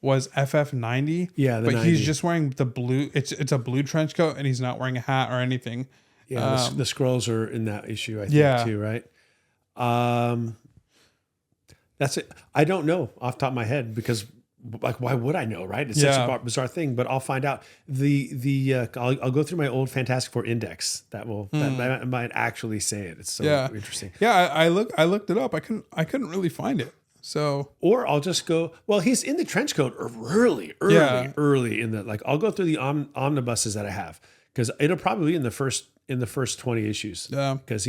was FF90. Yeah, but 90. he's just wearing the blue. It's a blue trench coat and he's not wearing a hat or anything. Yeah, the scrolls are in that issue, I think, too, right? That's it. I don't know off the top of my head because, like, why would I know, right? It's such a bizarre thing, but I'll find out. I'll go through my old Fantastic Four index. That might actually say it. It's so interesting. Yeah, I looked it up. I couldn't really find it. So, or I'll just go. Well, he's in the trench coat early in the like. I'll go through the omnibuses that I have because it'll probably be in the first 20 issues. Yeah, because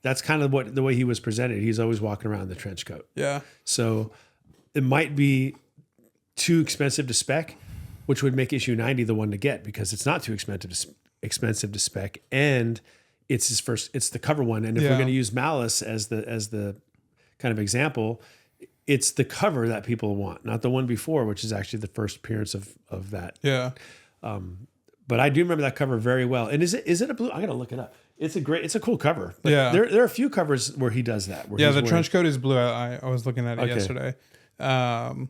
that's kind of the way he was presented. He's always walking around in the trench coat. Yeah, so it might be too expensive to spec, which would make issue 90 the one to get because it's not too expensive to spec, and it's the cover one. And if we're going to use Malice as the kind of example, it's the cover that people want, not the one before, which is actually the first appearance of that. Yeah. But I do remember that cover very well. And is it a blue? I gotta look it up. It's a cool cover. But there are a few covers where he does that. The trench coat is blue. I was looking at it yesterday. And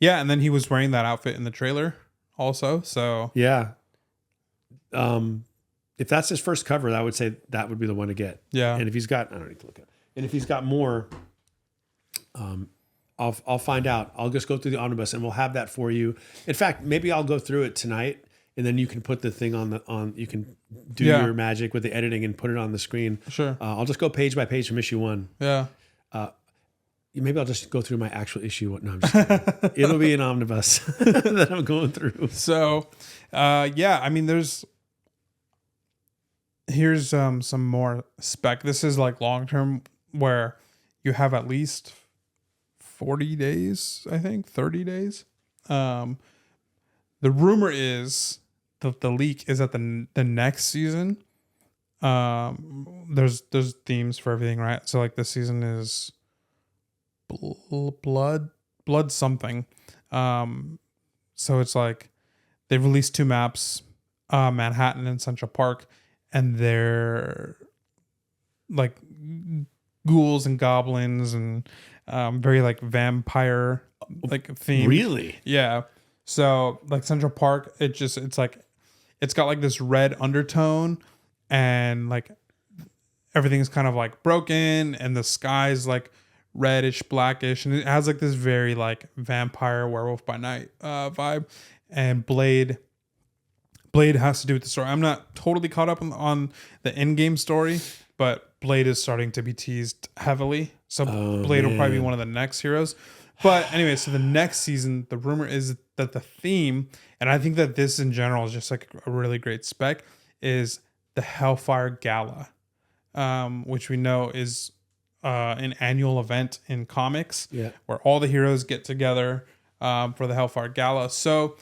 then he was wearing that outfit in the trailer also. So yeah. If that's his first cover, I would say that would be the one to get. Yeah. And if he's got, I don't need to look it up. And if he's got more, I'll find out. I'll just go through the omnibus and we'll have that for you. In fact, maybe I'll go through it tonight and then you can put the thing you can do your magic with the editing and put it on the screen. Sure. I'll just go page by page from issue 1. Yeah. Maybe I'll just go through my actual issue. No, I'm just kidding. It'll be an omnibus that I'm going through. So, I mean, here's some more spec. This is like long-term where you have at least 40 days, I think 30 days. The rumor is that the leak is at the next season. There's themes for everything, right? So like this season is blood something. So it's like they've released 2 maps, Manhattan and Central Park, and they're like ghouls and goblins and very like vampire like theme. Really? Yeah. So like Central Park, it's like it's got like this red undertone and like everything's kind of like broken and the sky's like reddish, blackish, and it has like this very like vampire werewolf by night vibe. And Blade has to do with the story. I'm not totally caught up on the in-game story, but Blade is starting to be teased heavily. So Blade will probably be one of the next heroes. But anyway, so the next season, the rumor is that the theme, and I think that this in general is just like a really great spec, is the Hellfire Gala, which we know is an annual event in comics where all the heroes get together for the Hellfire Gala. So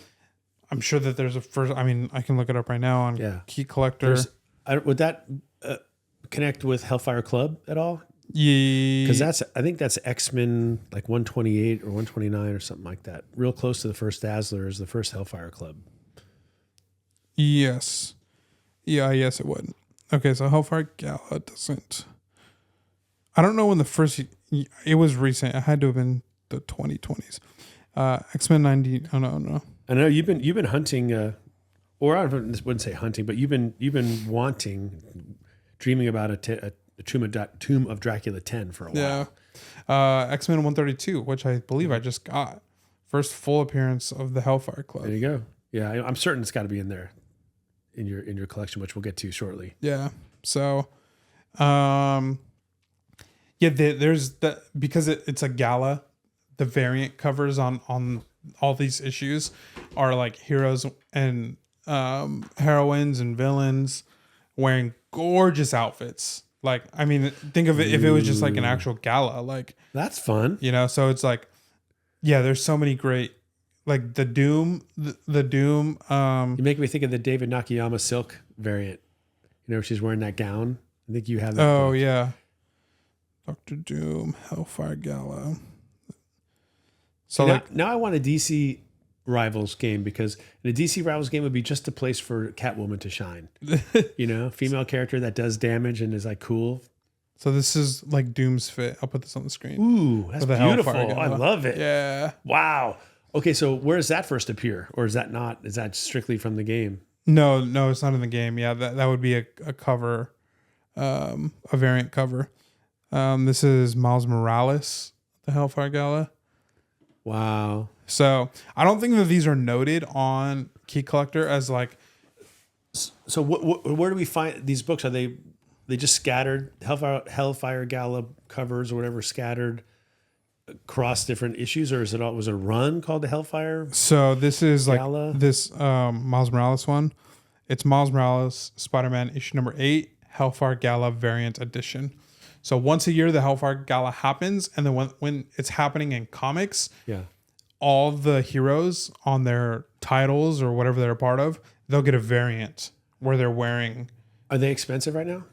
I'm sure that there's I can look it up right now on Key Collector. Would that connect with Hellfire Club at all? Yeah, because I think that's X-Men like 128 or 129 or something like that. Real close to the first Dazzler is the first Hellfire Club. Yes. Yeah, yes it would. Okay, so Hellfire Gala doesn't. I don't know when the first. It was recent. It had to have been the 2020s. X-Men 90. Oh no. I know you've been hunting, or I wouldn't say hunting, but you've been dreaming about a Tomb of Dracula 10 for a while. Yeah. X-Men 132, which I believe I just got. First full appearance of the Hellfire Club. There you go. Yeah, I'm certain it's got to be in there in your collection, which we'll get to shortly. Yeah. So, there's that because it's a gala. The variant covers on all these issues are like heroes and heroines and villains wearing gorgeous outfits. Like, I mean, think of it if it was just like an actual gala, like that's fun. You know, so it's like, yeah, there's so many great, like the Doom, the Doom. You make me think of the David Nakayama Silk variant. You know, she's wearing that gown. I think you have that. Oh, book. Yeah. Dr. Doom, Hellfire Gala. So now I want a DC Rivals game, because in a DC Rivals game would be just a place for Catwoman to shine. You know, female character that does damage and is like cool. So this is like Doom's fit. I'll put this on the screen. Ooh, that's beautiful. I love it. Yeah. Wow. Okay, so where does that first appear? Or is that not? Is that strictly from the game? No, it's not in the game. Yeah, that would be a cover, a variant cover. This is Miles Morales, the Hellfire Gala. Wow. So I don't think that these are noted on Key Collector as like. So where do we find these books? Are they just scattered Hellfire Gala covers or whatever, scattered across different issues, or was it a run called the Hellfire? So this is Gala? Like this Miles Morales one. It's Miles Morales Spider-Man issue number 8, Hellfire Gala variant edition. So once a year the Hellfire Gala happens, and then when it's happening in comics, yeah, all the heroes on their titles or whatever they're a part of, they'll get a variant where they're wearing. Are they expensive right now?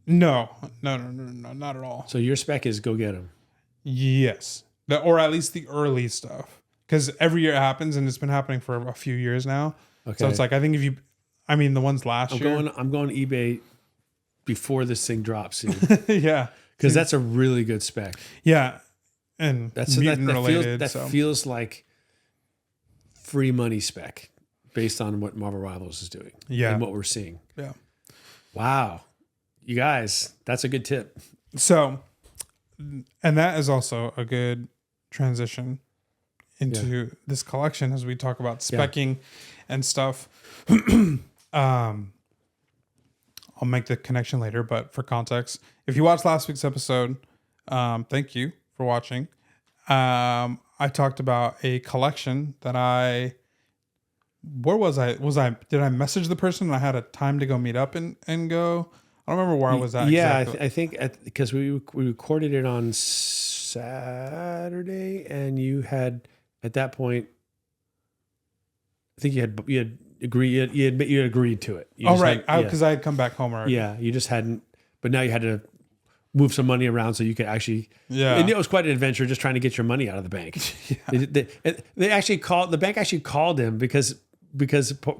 No, not at all. So your spec is go get them. Yes, or at least the early stuff, because every year it happens, and it's been happening for a few years now. Okay. So it's like, I think the ones last year. I'm going eBay before this thing drops. Yeah, because that's a really good spec. Yeah, and that's related. That feels like free money spec based on what Marvel Rivals is doing. Yeah, and what we're seeing. Yeah. Wow, you guys, that's a good tip. So, and that is also a good transition into this collection as we talk about speccing and stuff. I'll make the connection later, but for context, if you watched last week's episode, thank you for watching. I talked about a collection that where was I? Did I message the person and I had a time to go meet up and go? I don't remember where I was at. Yeah, exactly. I think because we recorded it on Saturday, and you had at that point, I think you had agreed. You had agreed to it. Because I had come back home already. Yeah, you just hadn't. But now you had to move some money around so you could actually. Yeah, and it was quite an adventure just trying to get your money out of the bank. Yeah. They actually called the bank. Actually called him because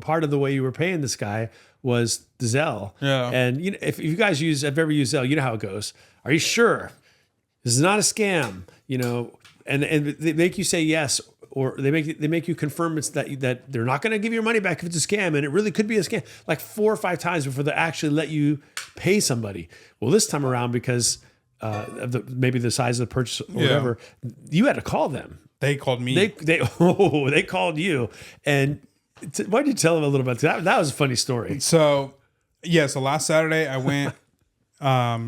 part of the way you were paying this guy was Zelle. Yeah, and you know, if you guys have ever used Zelle, you know how it goes. Are you sure this is not a scam? You know, and they make you say yes. Or they make you confirm that they're not going to give you your money back if it's a scam, and it really could be a scam, like 4 or 5 times before they actually let you pay somebody. Well, this time around, because of maybe the size of the purchase or whatever, you had to call them. They called me. They called you, and why don't you tell them a little bit? That was a funny story. So last Saturday I went,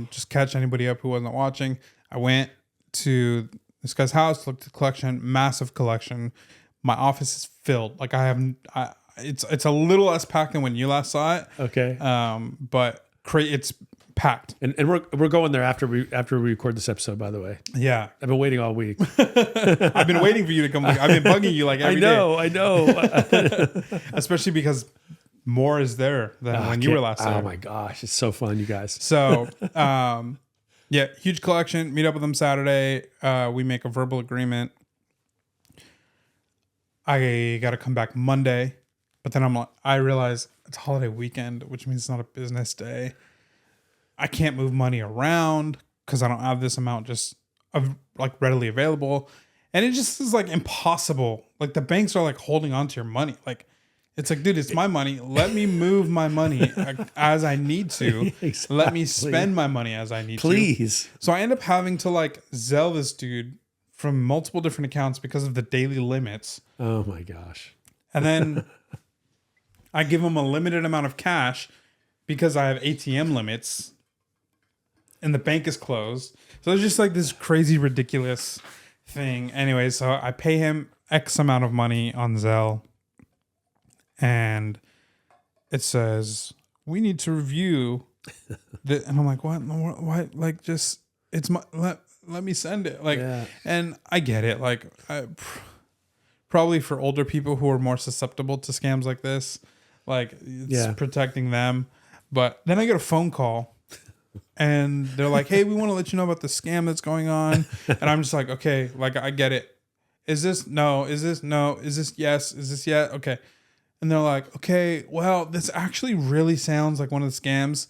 just catch anybody up who wasn't watching. I went to this guy's house, looked at the collection, massive collection. My office is filled. Like it's a little less packed than when you last saw it. Okay. But it's packed. And we're going there after we record this episode, by the way. Yeah. I've been waiting all week. I've been waiting for you to come. I've been bugging you like every day. I know. Especially because more is there than when you were last there. Oh my gosh, it's so fun, you guys. So, yeah, huge collection. Meet up with them Saturday. We make a verbal agreement. I got to come back Monday, but then I realize it's holiday weekend, which means it's not a business day. I can't move money around because I don't have this amount just like readily available, and it just is like impossible. Like the banks are like holding on to your money. Like it's like, dude, it's my money. Let me move my money as I need to. Exactly. Let me spend my money as I need to. Please. So I end up having to like Zelle this dude from multiple different accounts because of the daily limits. Oh my gosh. And then I give him a limited amount of cash because I have ATM limits and the bank is closed. So it's just like this crazy, ridiculous thing. Anyway, so I pay him X amount of money on Zelle. And it says, we need to review And I'm like, what? Like, just, it's my, let me send it. Like, and I get it. Like, probably for older people who are more susceptible to scams like this, like it's protecting them. But then I get a phone call and they're like, hey, we want to let you know about the scam that's going on. And I'm just like, okay, like I get it. Is this no? Is this no? Is this yes? Is this yet? Okay. And they're like, okay, well, this actually really sounds like one of the scams.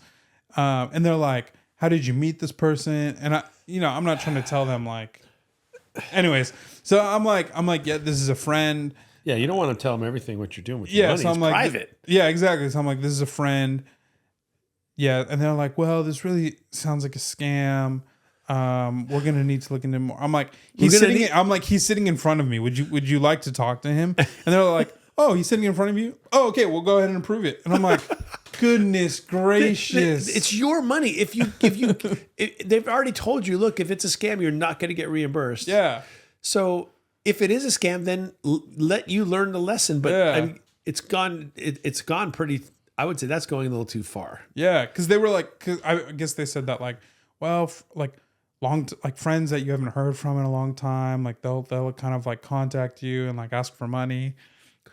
And they're like, how did you meet this person? And I'm not trying to tell them like, anyways. So I'm like, yeah, this is a friend. Yeah, you don't want to tell them everything what you're doing with your money. So I'm like, private. Yeah, exactly. So I'm like, this is a friend. Yeah, and they're like, well, this really sounds like a scam. We're gonna need to look into more. I'm like, he's sitting in front of me. Would you like to talk to him? And they're like, oh, he's sitting in front of you. Oh, okay, we'll go ahead and approve it. And I'm like, goodness gracious, it's your money. If they've already told you, look, if it's a scam, you're not going to get reimbursed. Yeah. So if it is a scam, then let you learn the lesson. But I mean, it's gone pretty. I would say that's going a little too far. Yeah, because they were like, cause I guess they said that like, well, like friends that you haven't heard from in a long time, like they'll kind of like contact you and like ask for money.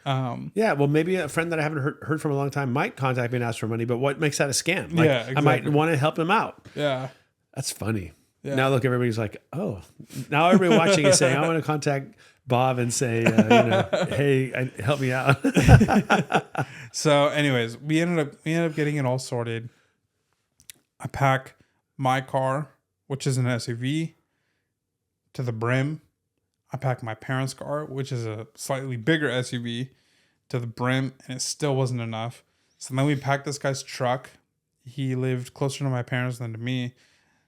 Well, maybe a friend that I haven't heard from a long time might contact me and ask for money. But what makes that a scam? Like, exactly. I might want to help them out. Yeah, that's funny. Yeah. Now look, everybody's like, oh, now everybody watching is saying, I want to contact Bob and say, hey, help me out. So anyways, we ended up getting it all sorted. I pack my car, which is an SUV, to the brim. I packed my parents' car, which is a slightly bigger SUV, to the brim, and it still wasn't enough. So then we packed this guy's truck. He lived closer to my parents than to me.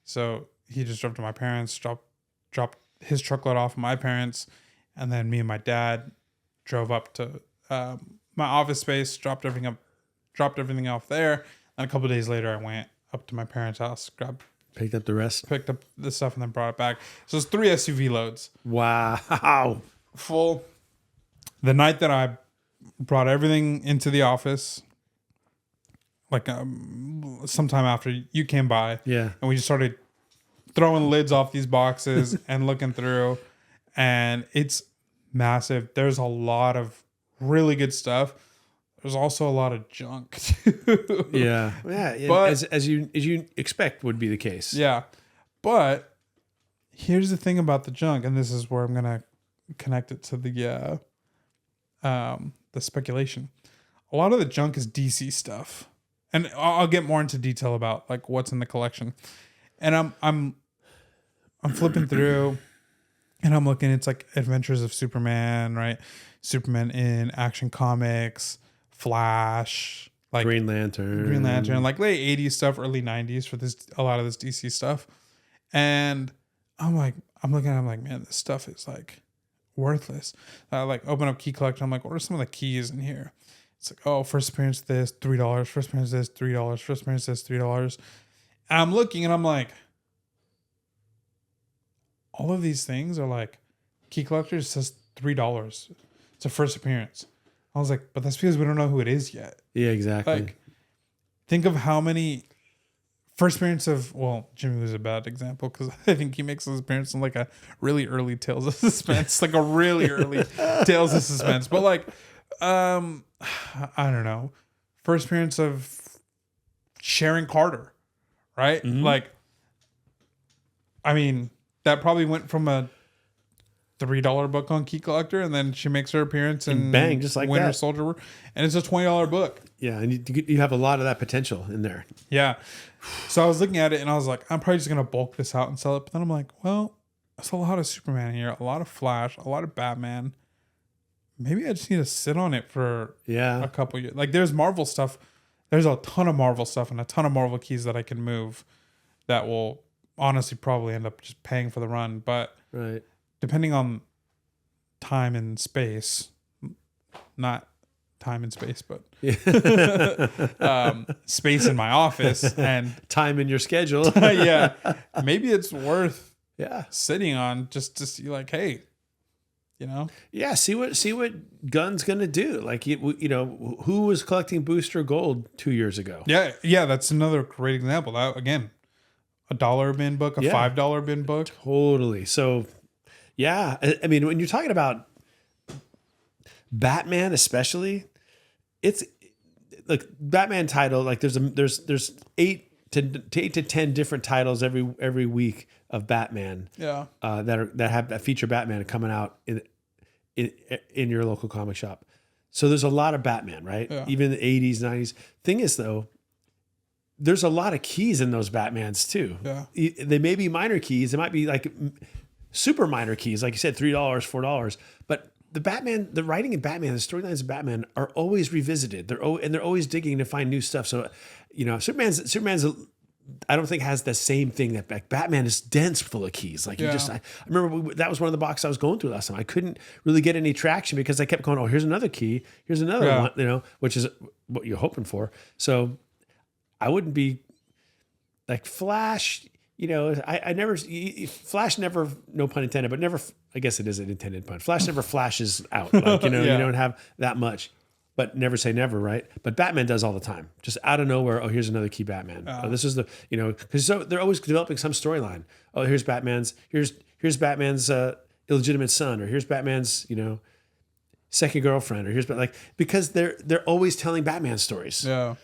So he just drove to my parents, dropped his truckload off at my parents, and then me and my dad drove up to my office space, dropped everything off there. And a couple of days later, I went up to my parents' house, picked up the rest, picked up the stuff, and then brought it back. So it's 3 SUV loads. Wow, full. The night that I brought everything into the office, like sometime after you came by, and we just started throwing lids off these boxes and looking through, and it's massive. There's a lot of really good stuff. There's also a lot of junk too. Yeah. But as you expect would be the case. Yeah, but here's the thing about the junk, and this is where I'm gonna connect it to the speculation. A lot of the junk is DC stuff, and I'll get more into detail about like what's in the collection. And I'm flipping through, and I'm looking. It's like Adventures of Superman, right? Superman in Action Comics. Flash, like Green Lantern, like late 80s stuff, early 90s for a lot of this DC stuff. And I'm looking at it, I'm like, man, this stuff is like worthless. I like open up Key Collector. I'm like, what are some of the keys in here? It's like, oh, first appearance this, $3. First appearance this, $3. First appearance this, $3. And I'm looking and I'm like, all of these things are like, Key Collector says $3. It's a first appearance. I was like, but that's because we don't know who it is yet. Yeah, exactly. Like, think of how many first appearance of, well, Jimmy was a bad example because I think he makes his appearance in like a really early Tales of Suspense, like a really early Tales of Suspense. But like, I don't know, first appearance of Sharon Carter, right? Mm-hmm. Like, I mean, that probably went from a $3 book on Key Collector, and then she makes her appearance in bang, just like Winter that. Soldier, and it's a $20 book. Yeah, and you have a lot of that potential in there. Yeah. So I was looking at it, and I was like, I'm probably just gonna bulk this out and sell it. But then I'm like, well, there's a lot of Superman here, a lot of Flash, a lot of Batman. Maybe I just need to sit on it for a couple years. Like, there's Marvel stuff. There's a ton of Marvel stuff and a ton of Marvel keys that I can move that will honestly probably end up just paying for the run. But depending on time and space, not time and space, but space in my office and time in your schedule. Maybe it's worth sitting on just to see like, hey, you know? Yeah. See what Gunn's going to do. Like, who was collecting Booster Gold 2 years ago? Yeah. Yeah. That's another great example. That, again, $1 bin book, a $5 bin book. Totally. So, yeah. I mean, when you're talking about Batman, especially, it's like Batman title. Like there's 8 to 10 different titles every week of Batman. Yeah. That feature Batman coming out in your local comic shop. So there's a lot of Batman, right? Yeah. Even in the 80s, 90s. Thing is though, there's a lot of keys in those Batmans too. Yeah. They may be minor keys. It might be like super minor keys, like you said, $3, $4. But the writing in Batman, the storylines of Batman are always revisited. They're always digging to find new stuff. So, Superman's I don't think has the same thing that like Batman is dense full of keys. Like I remember that was one of the boxes I was going through last time. I couldn't really get any traction because I kept going, oh, here's another key. Here's another one, which is what you're hoping for. So I wouldn't be like Flash, I never, Flash never, no pun intended, but never, I guess it is an intended pun. Flash never flashes out. Like, you don't have that much, but never say never, right? But Batman does all the time. Just out of nowhere, oh, here's another key Batman. Oh, this is the, because they're always developing some storyline. Oh, here's Batman's illegitimate son, or here's Batman's, second girlfriend, or here's, because they're always telling Batman stories. Yeah.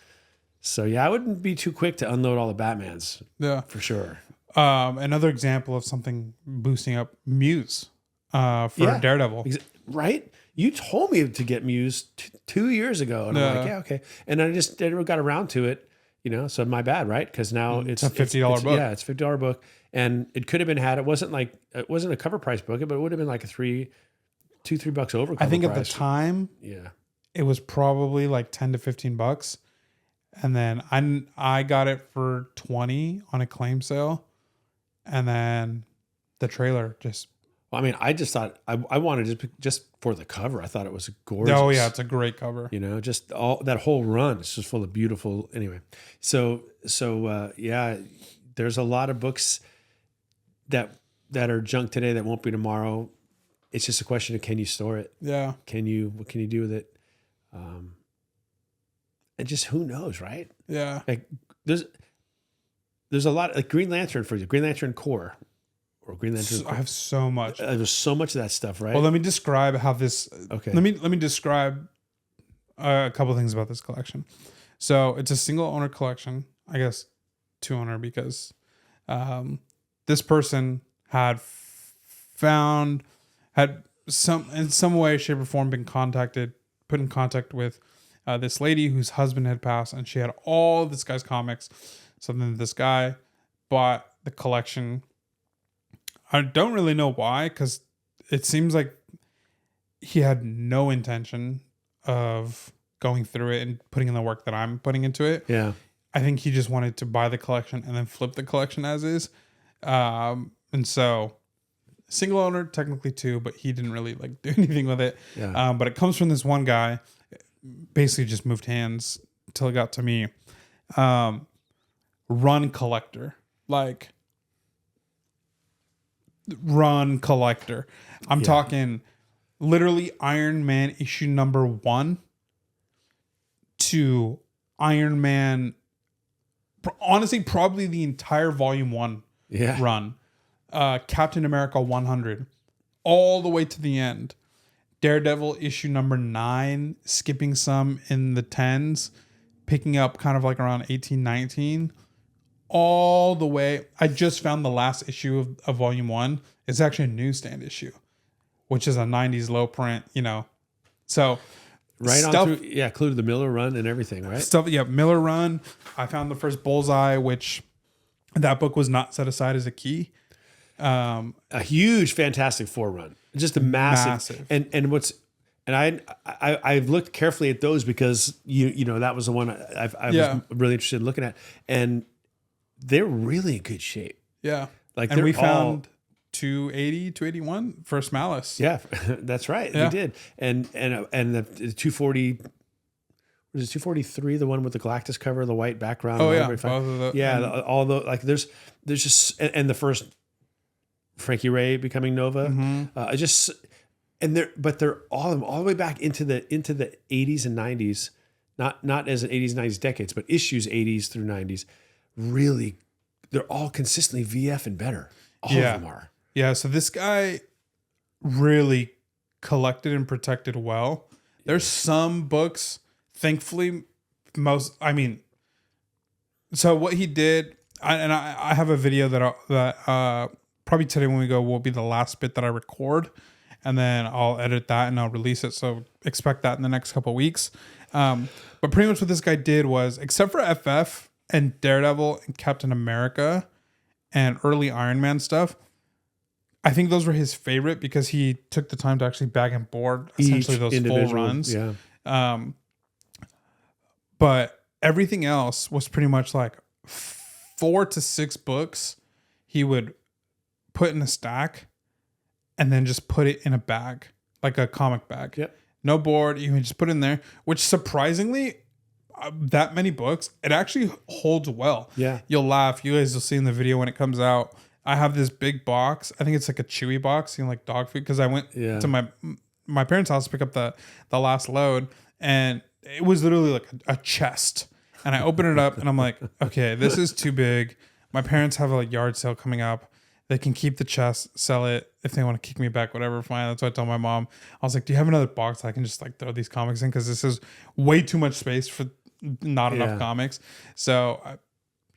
So yeah, I wouldn't be too quick to unload all the Batmans. Yeah, for sure. Another example of something boosting up Muse for Daredevil. Right? You told me to get Muse 2 years ago, and I'm like, yeah, okay. And I just never got around to it, so my bad, right? Because now it's a $50 book. Yeah, it's a $50 book, and it could have been had. It wasn't a cover price book, but it would have been like $3 over. I think at the time, it was probably like $10 to $15. And then I got it for $20 on a claim sale. And then the trailer just... Well, I mean, I just thought... I wanted just for the cover. I thought it was gorgeous. Oh, yeah. It's a great cover. Just all... That whole run is just full of beautiful... Anyway. So yeah, there's a lot of books that are junk today that won't be tomorrow. It's just a question of, can you store it? Yeah. What can you do with it? And just who knows, right? Yeah. Like there's a lot like Green Lantern for you, Green Lantern Core, or Green Lantern. I have so much. There's so much of that stuff, right? Well, let me describe how this. Okay. Let me describe a couple of things about this collection. So it's a single owner collection. I guess 2 owner because this person had in some way, shape, or form been put in contact with this lady whose husband had passed, and she had all this guy's comics. So then this guy bought the collection. I don't really know why, because it seems like he had no intention of going through it and putting in the work that I'm putting into it. Yeah. I think he just wanted to buy the collection and then flip the collection as is. And so single owner, technically 2, but he didn't really do anything with it. Yeah. But it comes from this one guy. Basically just moved hands until it got to me. Run collector. Run collector. I'm talking literally Iron Man issue number 1 to Iron Man, honestly, probably the entire volume 1 run. Captain America 100 all the way to the end. Daredevil issue number 9, skipping some in the 10s, picking up kind of like around 18, 19, all the way. I just found the last issue of volume 1. It's actually a newsstand issue, which is a 90s low print, So right on through, included the Miller run and everything, right? Miller run. I found the first Bullseye, which that book was not set aside as a key. A huge Fantastic Four run, just a massive. And I've looked carefully at those because that was the one I was really interested in looking at, and they're really in good shape. Yeah, and we found 280, 281 First Malice. Yeah, that's right. We did, and the 240. Was it 243? The one with the Galactus cover, the white background. Oh yeah, all the there's just and the first Frankie Ray becoming Nova. Mm-hmm. and they're all the way back into the 80s and 90s, not as an 80s 90s decades, but issues 80s through 90s. Really, they're all consistently VF and better. All of them are. Yeah. So this guy really collected and protected well. There's some books, thankfully, so what he did, I have a video that probably today when we go will be the last bit that I record, and then I'll edit that and I'll release it. So expect that in the next couple of weeks. But pretty much what this guy did was, except for FF and Daredevil and Captain America and early Iron Man stuff, I think those were his favorite because he took the time to actually bag and board essentially those full runs. Yeah. But everything else was pretty much like 4 to 6 books he would put in a stack and then just put it in a bag, like a comic bag. Yep. No board. You can just put it in there, which surprisingly, that many books, it actually holds well. Yeah. You'll laugh. You guys will see in the video when it comes out. I have this big box. I think it's like a Chewy box, like dog food. Because I went to my parents' house to pick up the last load, and it was literally like a chest. And I open it up, and I'm like, okay, this is too big. My parents have a yard sale coming up. They can keep the chest, sell it. If they want to kick me back, whatever, fine. That's what I told my mom. I was like, do you have another box I can just throw these comics in? Because this is way too much space for not enough comics. So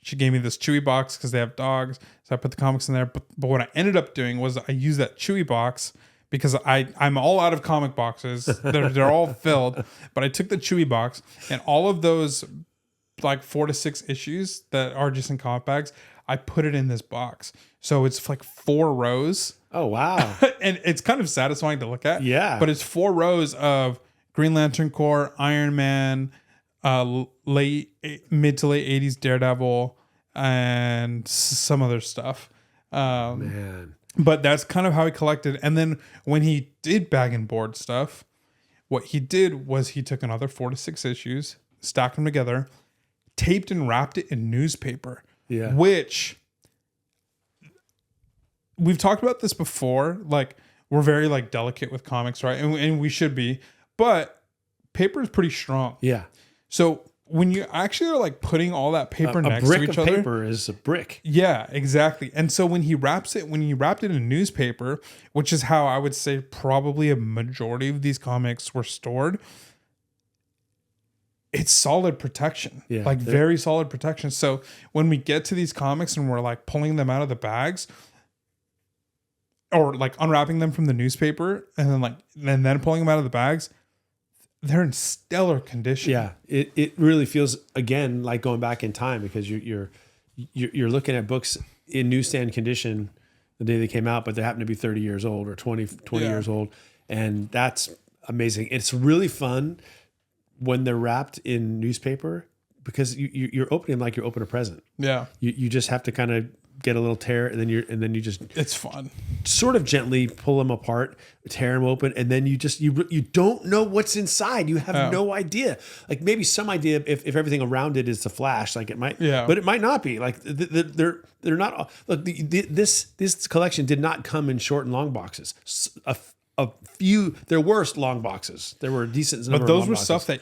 she gave me this Chewy box because they have dogs. So I put the comics in there. But what I ended up doing was I used that Chewy box because I'm all out of comic boxes. They're all filled. But I took the Chewy box and all of those 4 to 6 issues that are just in comic bags, I put it in this box. So it's 4 rows. Oh, wow. And it's kind of satisfying to look at. Yeah. But it's 4 rows of Green Lantern Corps, Iron Man, mid to late 80s Daredevil, and some other stuff. Man. But that's kind of how he collected. And then when he did bag and board stuff, what he did was he took another 4 to 6 issues, stacked them together, taped and wrapped it in newspaper. Yeah. Which we've talked about this before. We're very delicate with comics, right? And we should be. But paper is pretty strong. Yeah. So when you actually are putting all that paper next to each other, a brick of paper is a brick. Yeah, exactly. And so when he wrapped it in newspaper, which is how I would say probably a majority of these comics were stored, it's solid protection. Yeah, very solid protection. So when we get to these comics and we're pulling them out of the bags or unwrapping them from the newspaper and then pulling them out of the bags, they're in stellar condition. Yeah, it really feels again like going back in time because you're looking at books in newsstand condition the day they came out, but they happen to be 30 years old or 20 years old, and that's amazing. It's really fun when they're wrapped in newspaper because you're opening them like you open a present. Yeah, you just have to kind of get a little tear, and then you just it's fun. Sort of gently pull them apart, tear them open, and then you don't know what's inside. You have no idea. Maybe some idea if everything around it is the Flash, it might, but it might not be. They're not. Look, this collection did not come in short and long boxes. A few, there were long boxes. There were a decent number. But those of were boxes. stuff that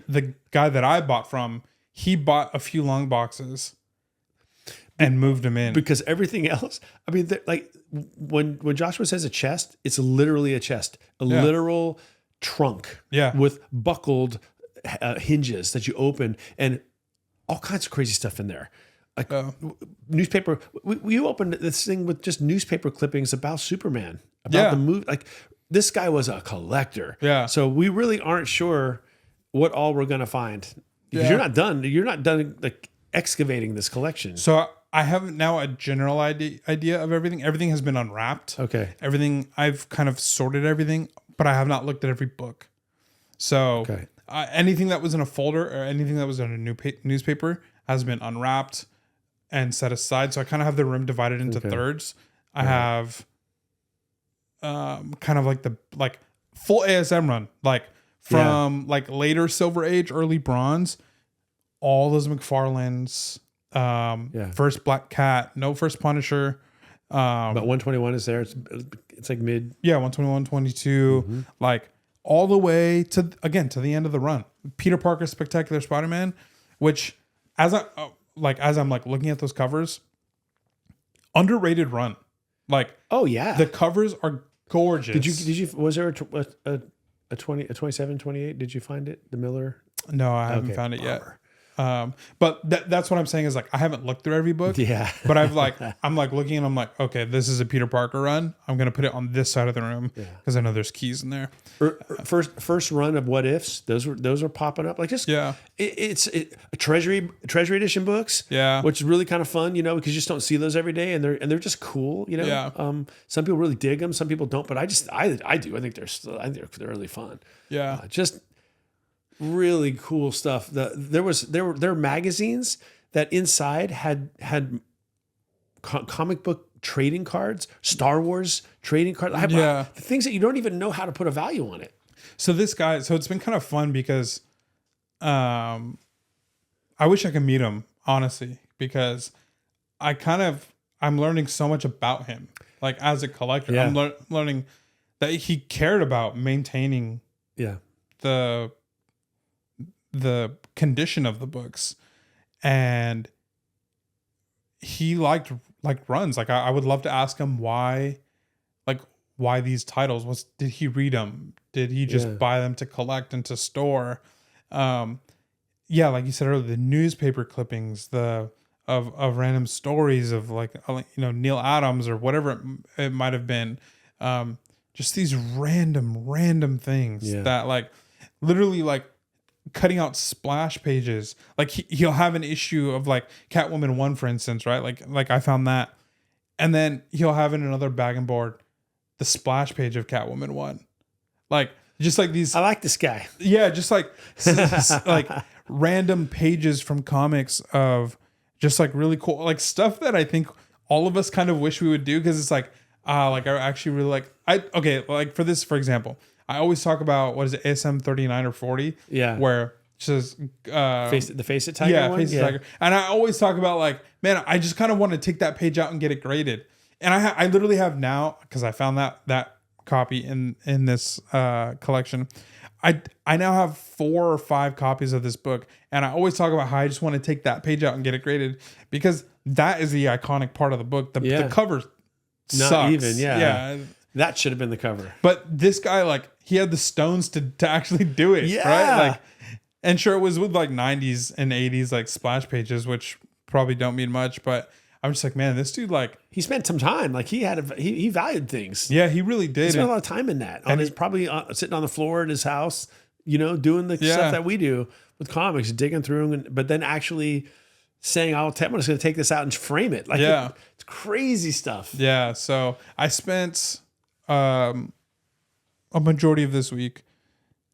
the guy that I bought from, he bought a few long boxes and moved them in because everything else. I mean, when Joshua says a chest, it's literally a chest, literal trunk, with buckled hinges that you open, and all kinds of crazy stuff in there. Newspaper. We opened this thing with just newspaper clippings about Superman, about the movie. This guy was a collector. Yeah. So we really aren't sure what all we're gonna find because you're not done. You're not done excavating this collection. So I have now a general idea of everything. Everything has been unwrapped. Okay. Everything, I've kind of sorted everything, but I have not looked at every book. So anything that was in a folder or anything that was in a newspaper has been unwrapped and set aside. So I kind of have the room divided into thirds. I have kind of the full ASM run, from later Silver Age, early Bronze, all those McFarlanes, first Black Cat, no first Punisher, But 121 is there. It's like mid. Yeah, 121, 22, like all the way to the end of the run. Peter Parker's Spectacular Spider-Man, which as I'm like looking at those covers, underrated run. Like, oh yeah, the covers are gorgeous. Did you was there a 27, 28? Did you find it? The Miller? No, I haven't found it yet. But that's what I'm saying is like I haven't looked through every book. Yeah. But I'm looking and I'm like, okay, this is a Peter Parker run. I'm gonna put it on this side of the room because I know there's keys in there. First run of What Ifs. Those were popping up like just It's treasury edition books. Yeah. Which is really kind of fun, because you just don't see those every day, and they're just cool. Yeah. Some people really dig them, some people don't, but I do. I think they're really fun. Yeah. Just really cool stuff. There were magazines that inside had comic book trading cards, Star Wars trading cards. The things that you don't even know how to put a value on it. So this guy, it's been kind of fun because I wish I could meet him, honestly, because I'm learning so much about him. Like as a collector, I'm learning that he cared about maintaining the condition of the books, and he liked runs. Like I would love to ask him why these titles. Did he read them? Did he just buy them to collect and to store? Like you said earlier, the newspaper clippings, of random stories of Neil Adams or whatever it might have been. Just these random things that like literally like cutting out splash pages. Like he'll have an issue of like Catwoman 1, for instance, right? Like I found that. And then he'll have in another bag and board the splash page of Catwoman 1. Like just like these. I like this guy. Yeah, just like like random pages from comics of just like really cool like stuff that I think all of us kind of wish we would do, because it's like I actually really like for this, for example, I always talk about, what is it, ASM 39 or 40? Yeah. Where just Face It Tiger one? Face It Tiger. And I always talk about like, man, I just kind of want to take that page out and get it graded. And I literally have now, because I found that copy in this collection. I now have 4 or 5 copies of this book, and I always talk about how I just want to take that page out and get it graded, because that is the iconic part of the book. The cover sucks. Not even, yeah. That should have been the cover. But this guy, like, he had the stones to actually do it, right? Like, and sure, it was with like 90s and 80s like splash pages, which probably don't mean much, but I'm just like, man, this dude, like, he spent some time. Like he valued things. Yeah, he really did. He spent a lot of time in that. And he's probably sitting on the floor in his house, doing the stuff that we do with comics, digging through them, but then actually saying, I'm just going to take this out and frame it. Like, it's crazy stuff. Yeah. So I spent a majority of this week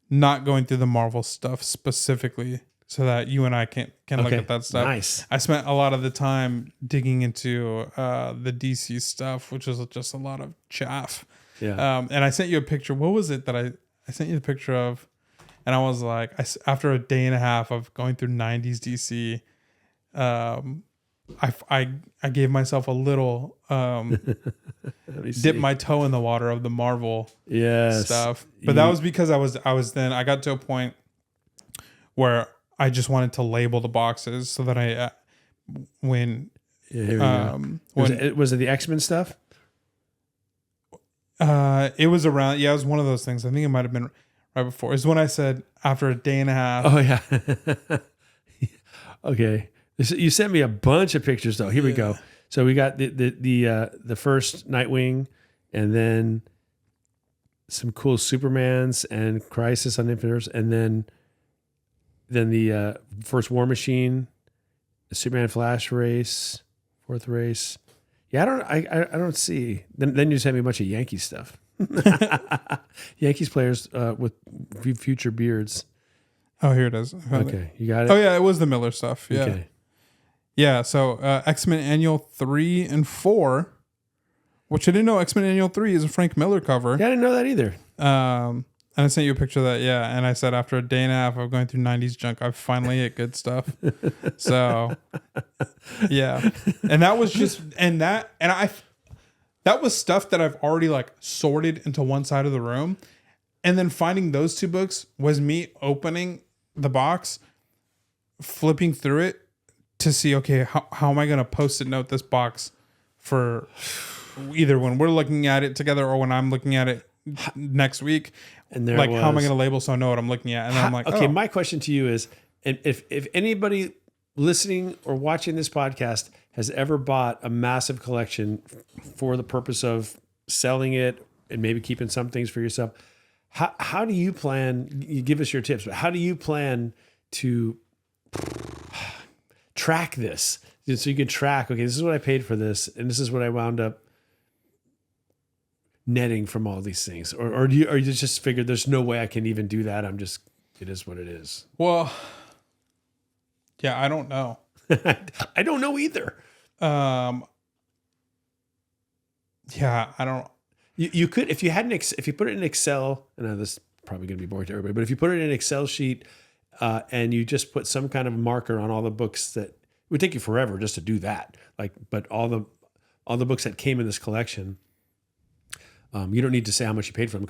not going through the Marvel stuff specifically, so that you and I can look at that stuff. Nice. I spent a lot of the time digging into the DC stuff, which was just a lot of chaff. Yeah. And I sent you a picture. What was it that I sent you the picture of? And I was like, after a day and a half of going through 90s DC, I gave myself a little dip my toe in the water of the Marvel stuff. But that was because I got to a point where I just wanted to label the boxes so that was it the X-Men stuff? It was around, it was one of those things. I think it might have been right before. It's when I said after a day and a half. Oh yeah. Okay. You sent me a bunch of pictures though. Here we go. So we got the first Nightwing, and then some cool Supermans and Crisis on Infinite Earths, and then the first War Machine, the Superman Flash race, 4th race. Yeah, I don't see. Then you sent me a bunch of Yankees stuff. Yankees players with future beards. Oh, here it is. Okay, you got it. Oh yeah, it was the Miller stuff. Yeah. Okay. Yeah, so X-Men Annual 3 and 4, which I didn't know X-Men Annual 3 is a Frank Miller cover. Yeah, I didn't know that either. And I sent you a picture of that, and I said after a day and a half of going through 90s junk, I finally hit good stuff. So, yeah. And that was just, that was stuff that I've already like sorted into one side of the room. And then finding those 2 books was me opening the box, flipping through it to see, okay, how am I going to post-it note this box for either when we're looking at it together or when I'm looking at it next week. And like, how am I going to label so I know what I'm looking at? And then I'm like, okay, my question to you is, and if anybody listening or watching this podcast has ever bought a massive collection for the purpose of selling it and maybe keeping some things for yourself, how do you plan? You give us your tips, but how do you plan to track this? So you can track, okay, this is what I paid for this, and this is what I wound up netting from all these things. Or do you just figured there's no way I can even do that? It is what it is. Well, yeah, I don't know. I don't know either. Yeah, I don't. You could, if you put it in Excel, and this is probably going to be boring to everybody, but if you put it in an Excel sheet and you just put some kind of marker on all the books that it would take you forever just to do that. But all the books that came in this collection, you don't need to say how much you paid for them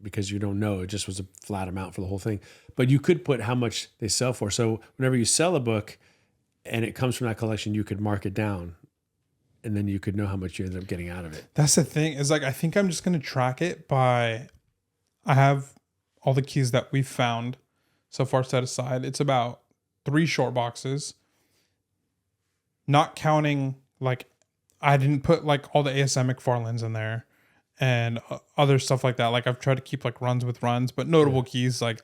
because you don't know. It just was a flat amount for the whole thing. But you could put how much they sell for. So whenever you sell a book and it comes from that collection, you could mark it down. And then you could know how much you ended up getting out of it. That's the thing. Is like, I think I'm just going to track it by, I have all the keys that we've found so far set aside. It's about 3 short boxes, not counting, like, I didn't put like all the ASM McFarlane's in there and other stuff like that. Like, I've tried to keep like runs with runs, but notable keys, like,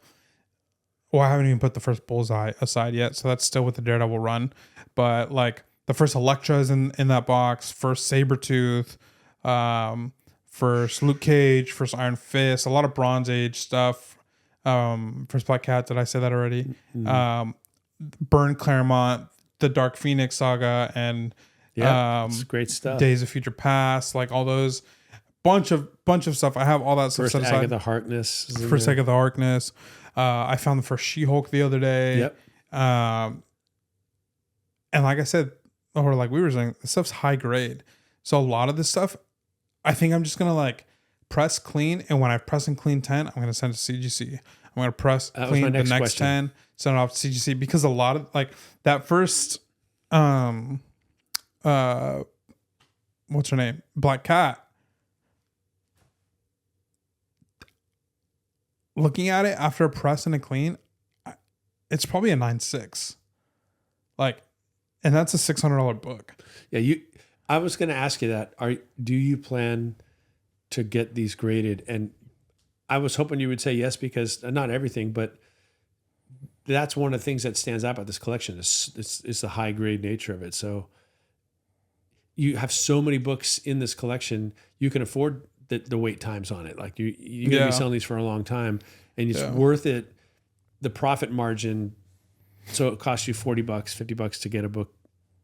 well, I haven't even put the first Bullseye aside yet. So that's still with the Daredevil run. But like, the first Elektra is in that box, first Sabretooth, first Luke Cage, first Iron Fist, a lot of Bronze Age stuff. First Black Cat, did I say that already? Mm-hmm. Burn Claremont, the Dark Phoenix saga, and it's great stuff. Days of Future Past, like all those bunch of stuff. I have all that stuff set aside. Agatha Harkness. First Agatha Harkness. I found the first She-Hulk the other day. Yep. And like I said, or like we were saying, this stuff's high grade. So a lot of this stuff, I think I'm just going to like press clean. And when I press and clean 10, I'm going to send it to CGC. I'm going to press clean the next question. 10, send it off to CGC, because a lot of like that first, what's her name? Black Cat. Looking at it after a press and a clean, it's probably a 9.6. Like, and that's a $600 book. Yeah, I was going to ask you that. Do you plan to get these graded? And I was hoping you would say yes, because not everything, but that's one of the things that stands out about this collection is the high grade nature of it. So you have so many books in this collection, you can afford the wait times on it. Like you're going to be selling these for a long time, and it's worth it. The profit margin. So it costs you $40, $50 to get a book.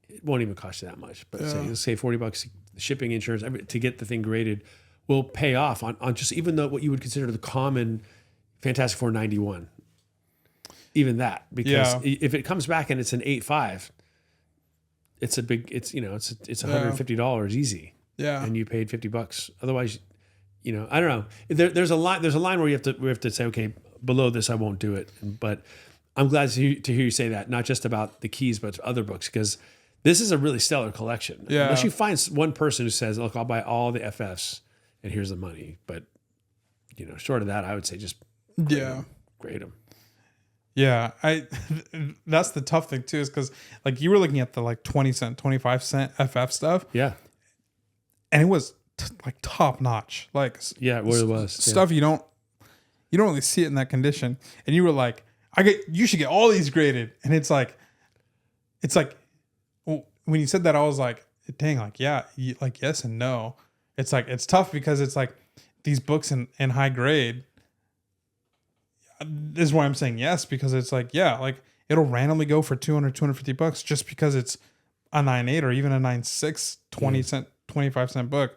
It won't even cost you that much, but let's say $40 shipping, insurance, to get the thing graded will pay off on just even though what you would consider the common Fantastic Four 91. Even that, because if it comes back and it's an 8.5, it's $150 easy. Yeah. And you paid $50. Otherwise, I don't know. There's a line where we have to say, okay, below this I won't do it. But I'm glad to hear you say that, not just about the keys, but other books, because this is a really stellar collection. Yeah. Unless you find one person who says, look, I'll buy all the FFs and here's the money. But, short of that, I would say just grade them. Yeah. That's the tough thing too, is because like you were looking at the like 20 cent, 25 cent FF stuff. Yeah. And it was like top notch. Like, yeah, it was stuff you don't really see it in that condition. And you were like, you should get all these graded. And it's like, well, when you said that, I was like, dang, like, yeah, like yes and no. It's like, it's tough because it's like these books in high grade. This is why I'm saying yes, because it's like, yeah, like it'll randomly go for $250 just because it's a 9.8 or even a 9.6, 20 cent, 25 cent book.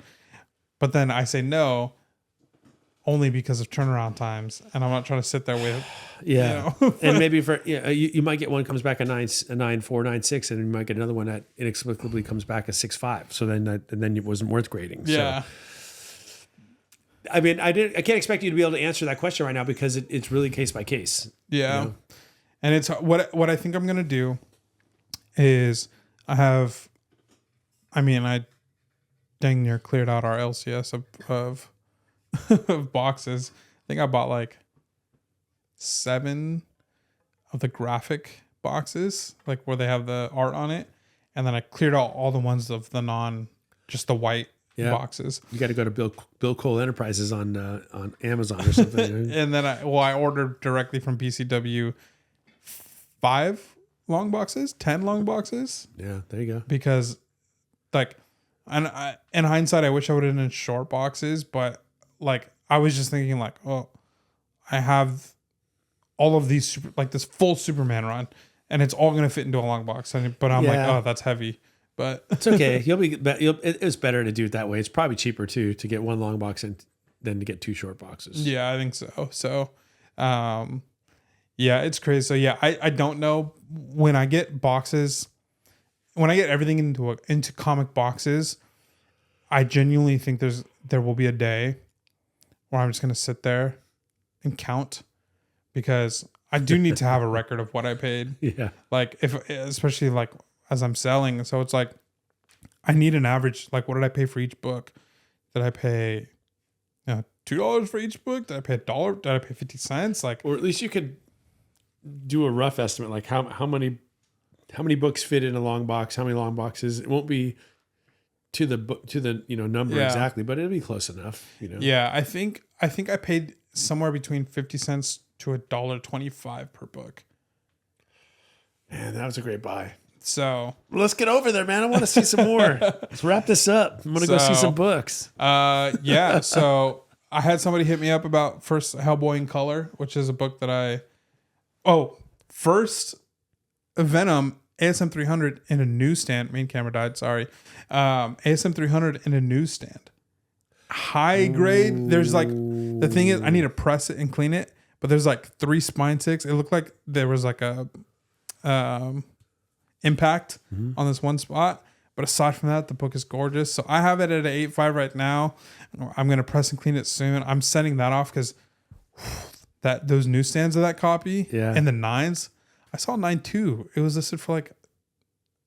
But then I say no only because of turnaround times, and I'm not trying to sit there with. Yeah, you know. And maybe for you might get one comes back a 9.4, 9.6, and you might get another one that inexplicably comes back a 6.5. So then it wasn't worth grading. Yeah. So, I mean, I can't expect you to be able to answer that question right now because it's really case by case. Yeah, you know? And it's what I think I'm gonna do is I dang near cleared out our LCS of of boxes. I think I bought like 7 of the graphic boxes, like where they have the art on it, and then I cleared out all the ones of the just the white boxes. You got to go to Bill Cole Enterprises on Amazon or something. And then I ordered directly from PCW 5 long boxes, 10 long boxes. Yeah, there you go. Because like, in hindsight, I wish I would have done short boxes, but like I was just thinking like, oh, I have all of these this full Superman run, and it's all gonna fit into a long box. But I'm like, oh, that's heavy. But it's okay. It's better to do it that way. It's probably cheaper too to get one long box than to get 2 short boxes. Yeah, I think so. So, yeah, it's crazy. So yeah, I don't know when I get boxes, when I get everything into comic boxes, I genuinely think there will be a day where I'm just gonna sit there and count, because I do need to have a record of what I paid. Yeah. Like especially like as I'm selling. So it's like, I need an average. Like, what did I pay for each book? Did I pay $2 for each book? Did I pay $1? Did I pay 50 cents? Like, or at least you could do a rough estimate. Like how many books fit in a long box? How many long boxes? It won't be to the number exactly, but it'll be close enough. Yeah. I think I paid somewhere between 50 cents to $1.25 per book. Man, that was a great buy. So let's get over there, man. I want to see some more. Let's wrap this up. I'm gonna go see some books. Yeah. So I had somebody hit me up about first Hellboy in Color, which is a book that first Venom ASM 300 in a newsstand. Main camera died. Sorry. ASM 300 in a newsstand. High grade. There's like, the thing is, I need to press it and clean it, but there's like 3 spine ticks. It looked like there was like a impact on this one spot, but aside from that, the book is gorgeous. So I have it at an 8.5 right now. I'm gonna press and clean it soon. I'm sending that off because those newsstands of that copy and the 9s, I saw 9.2. It was listed for like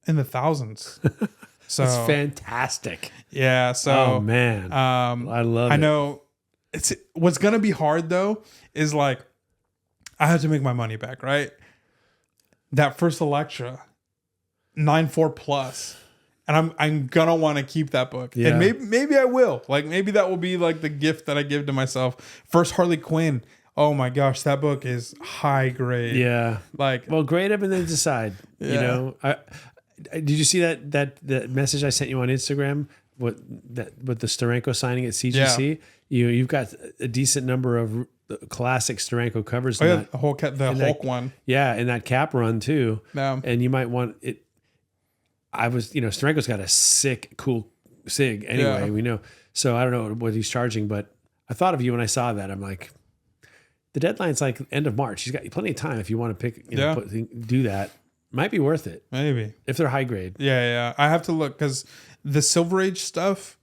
in the thousands. So it's fantastic. Yeah. So man, I love it. I know what's gonna be hard though is like, I have to make my money back, right? That first Elektra, 9.4 plus, and I'm gonna want to keep that book, and maybe I will. Like, maybe that will be like the gift that I give to myself. First Harley Quinn. Oh my gosh, that book is high grade. Yeah. Like, well, grade up and then decide. Yeah. Did you see that message I sent you on Instagram? With the Steranko signing at CGC? Yeah. You've got a decent number of classic Steranko covers. Oh, yeah, the Hulk one. Yeah, in that cap run too. Yeah. And you might want it. Steranko's got a sick, cool SIG anyway, we know. So I don't know what he's charging, but I thought of you when I saw that. I'm like, the deadline's like end of March. He's got plenty of time if you want to pick, do that. Might be worth it. Maybe. If they're high grade. Yeah. I have to look because the Silver Age stuff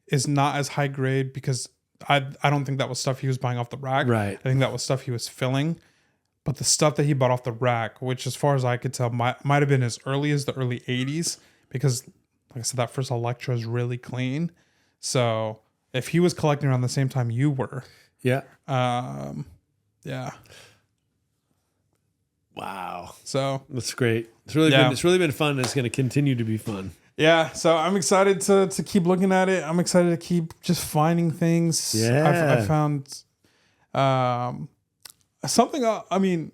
is not as high grade because I don't think that was stuff he was buying off the rack. Right. I think that was stuff he was filling. But the stuff that he bought off the rack, which as far as I could tell, might have been as early as the early 80s, because like I said, that first Elektra is really clean. So if he was collecting around the same time you were. Yeah. Yeah. Wow. So that's great. It's really been fun. It's going to continue to be fun. Yeah. So I'm excited to keep looking at it. I'm excited to keep just finding things. Yeah. I found something. I mean,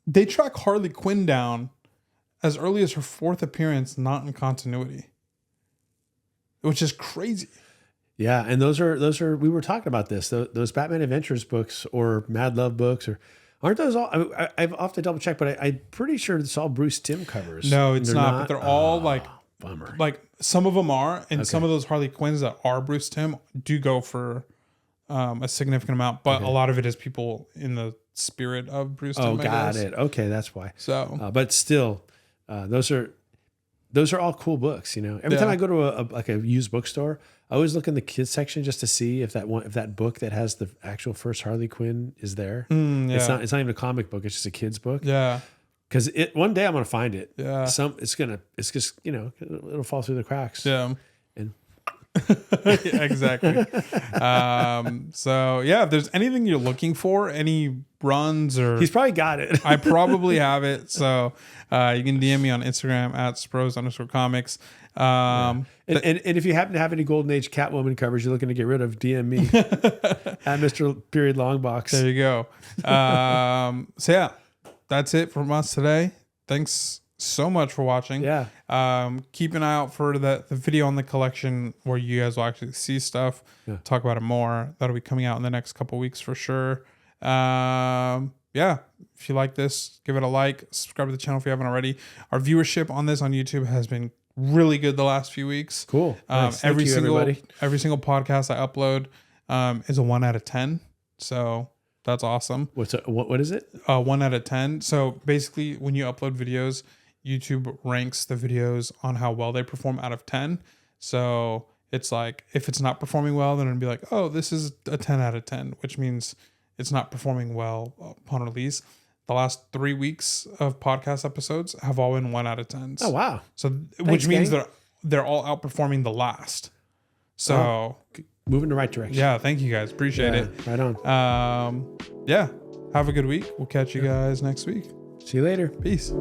they track Harley Quinn down as early as her 4th appearance, not in continuity, which is crazy. Yeah, and those are we were talking about this. Those Batman Adventures books or Mad Love books aren't those all? I've often double check, but I'm pretty sure it's all Bruce Timm covers. No, it's not. But they're all like bummer. Like some of them are, and some of those Harley Quinns that are Bruce Timm do go for a significant amount, but a lot of it is people in the spirit of Bruce Timm. Oh, got it. Okay, that's why. So, but still, those are all cool books. You know, every time I go to a used bookstore, I always look in the kids section just to see if that book that has the actual first Harley Quinn is there. It's not even a comic book; it's just a kid's book. Yeah. Because one day I'm gonna find it. Yeah. It's just it'll fall through the cracks. Yeah. And yeah, exactly. So yeah, if there's anything you're looking for, any runs or he's probably got it. I probably have it. So you can DM me on Instagram at Spros_comics. And if you happen to have any Golden Age Catwoman covers you're looking to get rid of, DM me at Mr. Period Longbox. There you go. So yeah, that's it from us today. Thanks so much for watching. Yeah. Keep an eye out for the video on the collection where you guys will actually see stuff. Yeah. Talk about it more. That'll be coming out in the next couple weeks for sure. Yeah. If you like this, give it a like. Subscribe to the channel if you haven't already. Our viewership on this on YouTube has been really good the last few weeks. Cool. Nice. Every single podcast I upload is a 1 out of 10. So that's awesome. What is it? 1 out of 10. So basically, when you upload videos, YouTube ranks the videos on how well they perform out of 10. So it's like, if it's not performing well, then it'll be like, oh, this is a 10 out of 10, which means it's not performing well upon release. The last 3 weeks of podcast episodes have all been 1 out of 10s. Oh, wow. So, which means that they're all outperforming the last. So, moving in the right direction. Yeah, thank you guys. Appreciate it. Right on. Yeah, have a good week. We'll catch you guys next week. See you later. Peace.